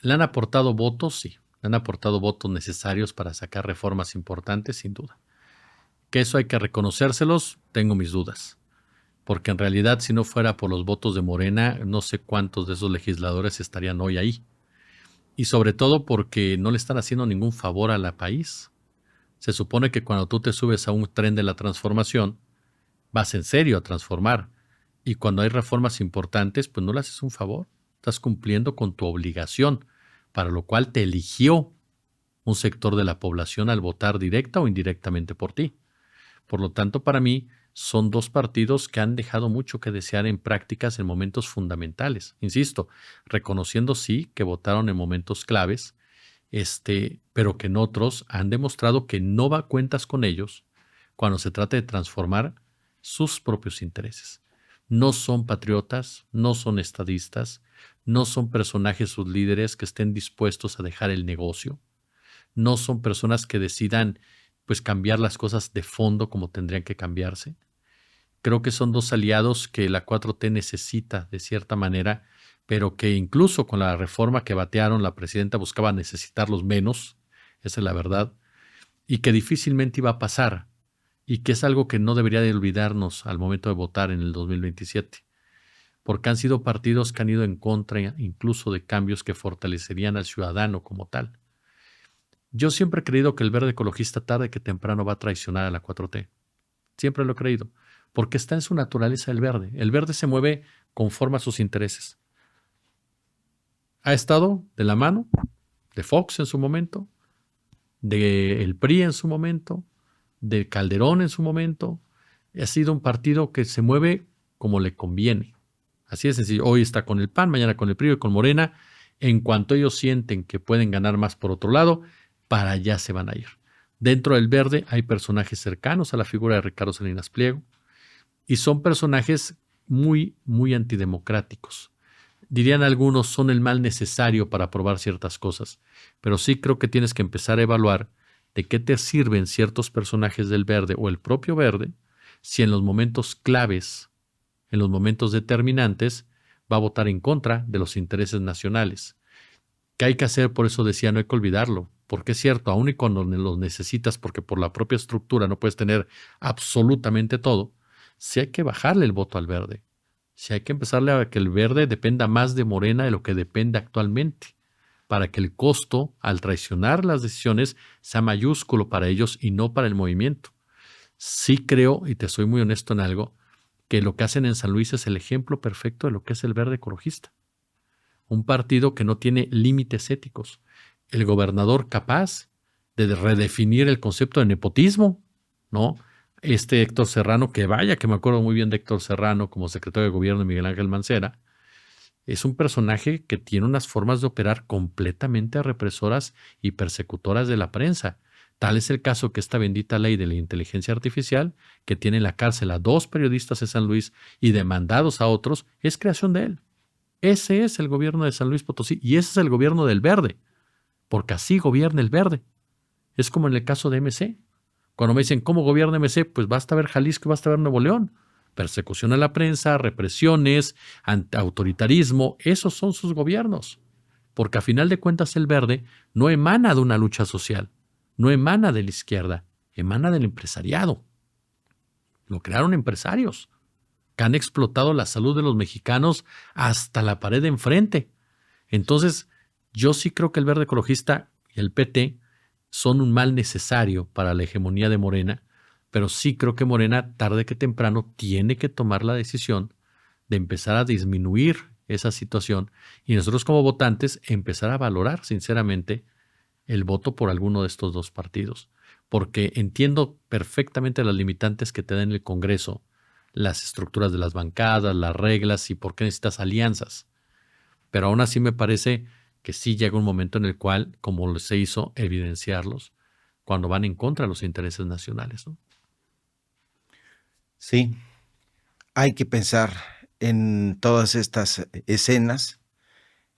Le han aportado votos, sí, le han aportado votos necesarios para sacar reformas importantes, sin duda. Que eso hay que reconocérselos, tengo mis dudas. Porque en realidad, si no fuera por los votos de Morena, no sé cuántos de esos legisladores estarían hoy ahí. Y sobre todo porque no le están haciendo ningún favor al país. Se supone que cuando tú te subes a un tren de la transformación, vas en serio a transformar. Y cuando hay reformas importantes, pues no le haces un favor. Estás cumpliendo con tu obligación, para lo cual te eligió un sector de la población al votar directa o indirectamente por ti. Por lo tanto, para mí, son dos partidos que han dejado mucho que desear en prácticas en momentos fundamentales. Insisto, reconociendo sí que votaron en momentos claves, pero que en otros han demostrado que no va a cuentas con ellos cuando se trata de transformar sus propios intereses. No son patriotas, no son estadistas, no son personajes sus líderes que estén dispuestos a dejar el negocio, no son personas que decidan pues cambiar las cosas de fondo como tendrían que cambiarse. Creo que son dos aliados que la 4T necesita de cierta manera, pero que incluso con la reforma que batearon, la presidenta buscaba necesitarlos menos, esa es la verdad, y que difícilmente iba a pasar, y que es algo que no debería de olvidarnos al momento de votar en el 2027, porque han sido partidos que han ido en contra incluso de cambios que fortalecerían al ciudadano como tal. Yo siempre he creído que el Verde Ecologista tarde que temprano va a traicionar a la 4T. Siempre lo he creído, porque está en su naturaleza el Verde. El Verde se mueve conforme a sus intereses. Ha estado de la mano de Fox en su momento, del PRI en su momento, de Calderón en su momento. Ha sido un partido que se mueve como le conviene. Así es sencillo. Hoy está con el PAN, mañana con el PRI y con Morena. En cuanto ellos sienten que pueden ganar más por otro lado, para allá se van a ir. Dentro del Verde hay personajes cercanos a la figura de Ricardo Salinas Pliego y son personajes muy, muy antidemocráticos. Dirían algunos, son el mal necesario para aprobar ciertas cosas, pero sí creo que tienes que empezar a evaluar de qué te sirven ciertos personajes del Verde o el propio Verde si en los momentos claves, en los momentos determinantes, va a votar en contra de los intereses nacionales. ¿Qué hay que hacer? Por eso decía, no hay que olvidarlo, porque es cierto, aun y cuando los necesitas, porque por la propia estructura no puedes tener absolutamente todo, sí hay que bajarle el voto al Verde. Sí hay que empezarle a que el Verde dependa más de Morena de lo que depende actualmente, para que el costo al traicionar las decisiones sea mayúsculo para ellos y no para el movimiento. Sí creo, y te soy muy honesto en algo, que lo que hacen en San Luis es el ejemplo perfecto de lo que es el Verde ecologista. Un partido que no tiene límites éticos. El gobernador capaz de redefinir el concepto de nepotismo, ¿no? Héctor Serrano, que vaya, que me acuerdo muy bien de Héctor Serrano como secretario de gobierno de Miguel Ángel Mancera, es un personaje que tiene unas formas de operar completamente represoras y persecutoras de la prensa. Tal es el caso que esta bendita ley de la inteligencia artificial, que tiene en la cárcel a 2 periodistas de San Luis y demandados a otros, es creación de él. Ese es el gobierno de San Luis Potosí y ese es el gobierno del Verde, porque así gobierna el Verde. Es como en el caso de MC. Cuando me dicen, ¿cómo gobierna MC? Pues basta ver Jalisco y basta ver Nuevo León. Persecución a la prensa, represiones, autoritarismo, esos son sus gobiernos. Porque a final de cuentas el Verde no emana de una lucha social, no emana de la izquierda, emana del empresariado. Lo crearon empresarios que han explotado la salud de los mexicanos hasta la pared de enfrente. Entonces, yo sí creo que el Verde Ecologista y el PT son un mal necesario para la hegemonía de Morena, pero sí creo que Morena, tarde que temprano, tiene que tomar la decisión de empezar a disminuir esa situación y nosotros como votantes empezar a valorar sinceramente el voto por alguno de estos 2 partidos, porque entiendo perfectamente las limitantes que te da en el Congreso, las estructuras de las bancadas, las reglas y por qué necesitas alianzas. Pero aún así me parece que sí llega un momento en el cual, como se hizo, evidenciarlos cuando van en contra de los intereses nacionales, ¿no? Sí, hay que pensar en todas estas escenas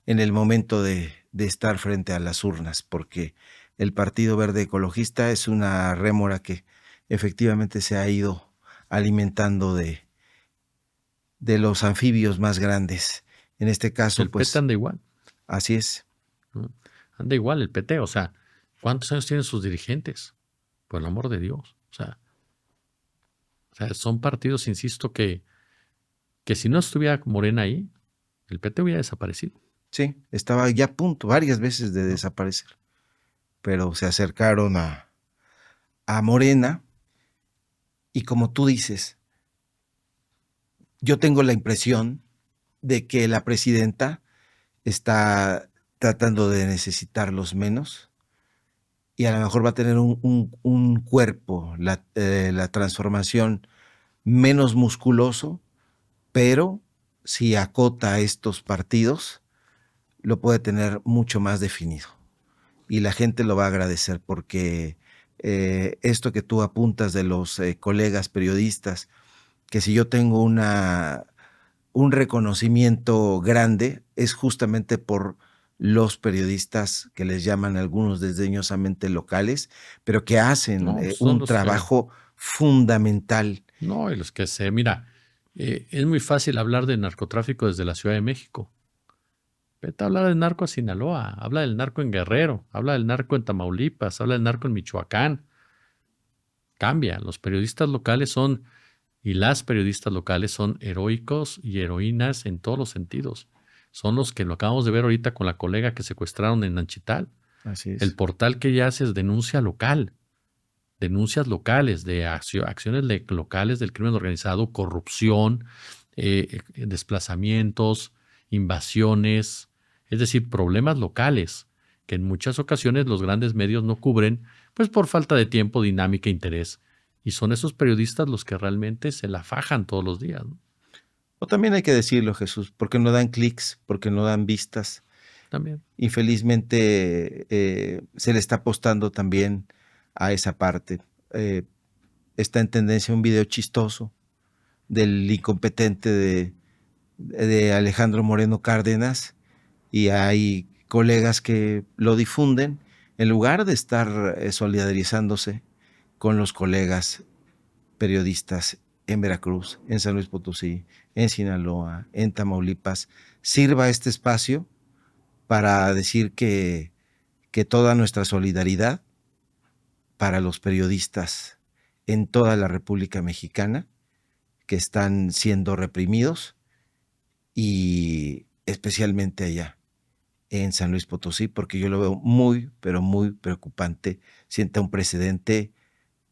en el momento de estar frente a las urnas, porque el Partido Verde Ecologista es una rémora que efectivamente se ha ido alimentando de los anfibios más grandes. En este caso, el PT anda igual. Así es. Anda igual el PT, o sea, ¿cuántos años tienen sus dirigentes? Por el amor de Dios. O sea, son partidos, insisto, que si no estuviera Morena ahí, el PT hubiera desaparecido. Sí, estaba ya a punto varias veces de desaparecer, pero se acercaron a Morena y como tú dices, yo tengo la impresión de que la presidenta está tratando de necesitarlos menos y a lo mejor va a tener un cuerpo, la transformación menos musculoso, pero si acota a estos partidos, lo puede tener mucho más definido. Y la gente lo va a agradecer porque esto que tú apuntas de los colegas periodistas, que si yo tengo un reconocimiento grande, es justamente por los periodistas que les llaman algunos desdeñosamente locales, pero que hacen un trabajo fundamental. No, y los que mira, es muy fácil hablar de narcotráfico desde la Ciudad de México. Vete a hablar del narco a Sinaloa, habla del narco en Guerrero, habla del narco en Tamaulipas, habla del narco en Michoacán. Cambia, los periodistas locales y las periodistas locales son heroicos y heroínas en todos los sentidos. Son los que lo acabamos de ver ahorita con la colega que secuestraron en Nanchital. Así es. El portal que ella hace es denuncia local, denuncias locales de acciones locales del crimen organizado, corrupción, desplazamientos, invasiones, es decir, problemas locales que en muchas ocasiones los grandes medios no cubren, pues por falta de tiempo, dinámica e interés. Y son esos periodistas los que realmente se la fajan todos los días, ¿no? O también hay que decirlo, Jesús, porque no dan clics, porque no dan vistas. También. Infelizmente se le está apostando también a esa parte. Está en tendencia un video chistoso del incompetente de Alejandro Moreno Cárdenas, y hay colegas que lo difunden en lugar de estar solidarizándose con los colegas periodistas en Veracruz, en San Luis Potosí, en Sinaloa, en Tamaulipas. Sirva este espacio para decir que toda nuestra solidaridad para los periodistas en toda la República Mexicana que están siendo reprimidos, y especialmente allá en San Luis Potosí, porque yo lo veo muy, pero muy preocupante. Sienta un precedente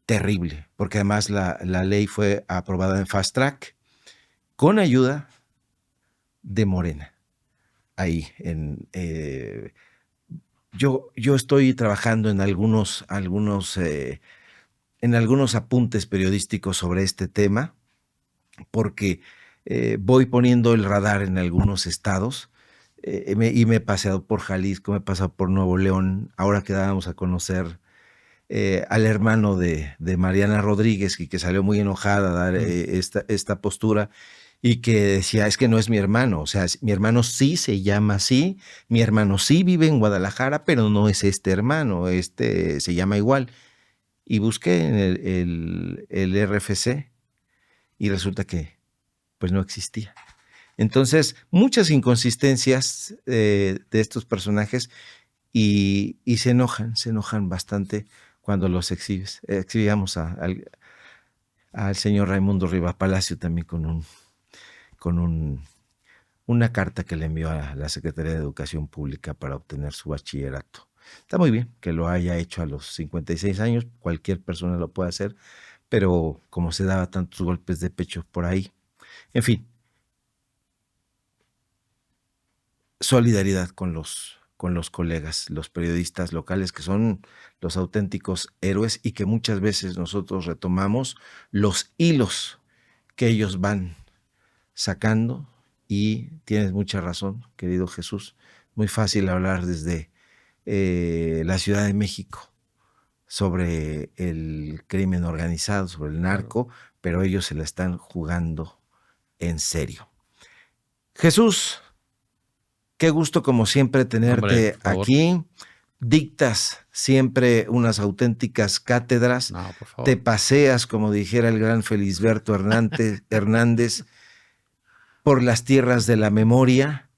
terrible, porque además la ley fue aprobada en fast track con ayuda de Morena. Ahí, yo estoy trabajando en algunos apuntes periodísticos sobre este tema, porque voy poniendo el radar en algunos estados, y me he paseado por Jalisco, me he pasado por Nuevo León. Ahora que dábamos a conocer al hermano de Mariana Rodríguez, y que salió muy enojada a dar esta postura, y que decía, es que no es mi hermano, o sea, mi hermano sí se llama así, mi hermano sí vive en Guadalajara, pero no es este hermano, se llama igual. Y busqué en el RFC, y resulta que pues no existía. Entonces, muchas inconsistencias de estos personajes, y se enojan bastante cuando los exhibes. Exhibíamos al señor Raimundo Riva Palacio también con una carta que le envió a la Secretaría de Educación Pública para obtener su bachillerato. Está muy bien que lo haya hecho a los 56 años, cualquier persona lo puede hacer, pero como se daba tantos golpes de pecho por ahí. En fin, solidaridad con los colegas, los periodistas locales, que son los auténticos héroes, y que muchas veces nosotros retomamos los hilos que ellos van sacando. Y tienes mucha razón, querido Jesús, muy fácil hablar desde la Ciudad de México sobre el crimen organizado, sobre el narco, pero ellos se la están jugando en serio. Jesús, qué gusto como siempre tenerte aquí. Dictas siempre unas auténticas cátedras. No, por favor. Te paseas, como dijera el gran Felisberto Hernández, por las tierras de la memoria,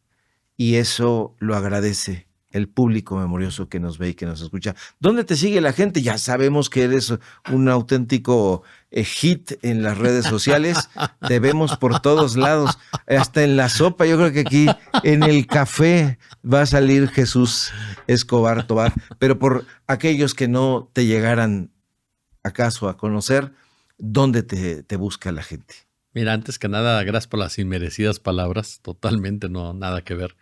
y eso lo agradece el público memorioso que nos ve y que nos escucha. ¿Dónde te sigue la gente? Ya sabemos que eres un auténtico hit en las redes sociales. Te vemos por todos lados, hasta en la sopa. Yo creo que aquí en el café va a salir Jesús Escobar Tobar. Pero por aquellos que no te llegaran acaso a conocer, ¿dónde te busca la gente? Mira, antes que nada, gracias por las inmerecidas palabras. Totalmente no, nada que ver.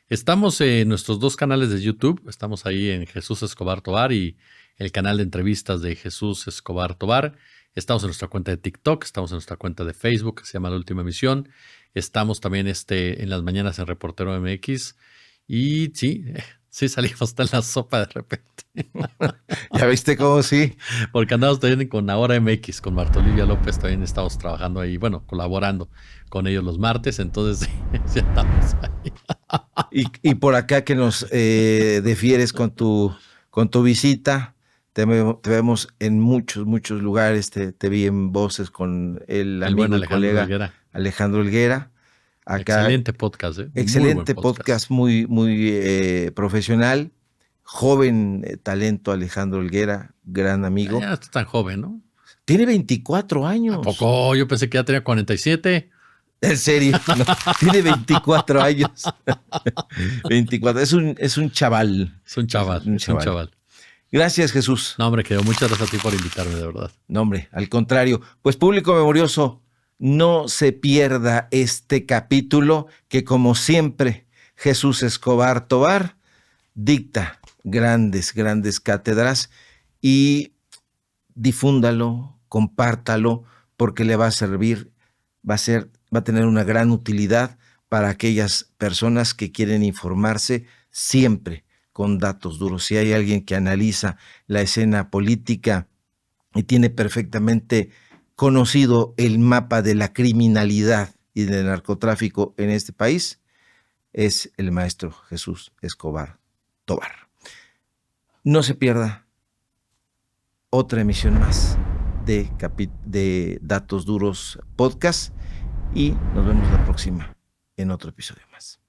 Estamos en nuestros dos canales de YouTube. Estamos ahí en Jesús Escobar Tobar y el canal de entrevistas de Jesús Escobar Tobar. Estamos en nuestra cuenta de TikTok, estamos en nuestra cuenta de Facebook, que se llama La Última Emisión. Estamos también en las mañanas en Reportero MX. Y sí salimos hasta en la sopa de repente. ¿Ya viste cómo sí? Porque andamos también con Ahora MX, con Marta Olivia López, también estamos trabajando ahí, bueno, colaborando con ellos los martes, entonces sí estamos ahí. Y por acá que nos defieres con tu visita, te vemos en muchos lugares, te vi en Voces con el amigo y colega Alejandro Helguera. Acá, excelente podcast, excelente podcast, muy profesional, joven talento Alejandro Helguera, gran amigo. Ya está tan joven, ¿no? Tiene 24 años. ¿A poco? Yo pensé que ya tenía 47. En serio, no, tiene 24 años. 24, es un chaval. Es un chaval. Gracias, Jesús. No, hombre, querido, muchas gracias a ti por invitarme, de verdad. No, hombre, al contrario. Pues público memorioso, no se pierda este capítulo que, como siempre, Jesús Escobar Tobar dicta grandes cátedras, y difúndalo, compártalo, porque le va a servir, va a tener una gran utilidad para aquellas personas que quieren informarse siempre con datos duros. Si hay alguien que analiza la escena política y tiene perfectamente conocido el mapa de la criminalidad y del narcotráfico en este país, es el maestro Jesús Escobar Tovar. No se pierda otra emisión más de Datos Duros Podcast y nos vemos la próxima en otro episodio más.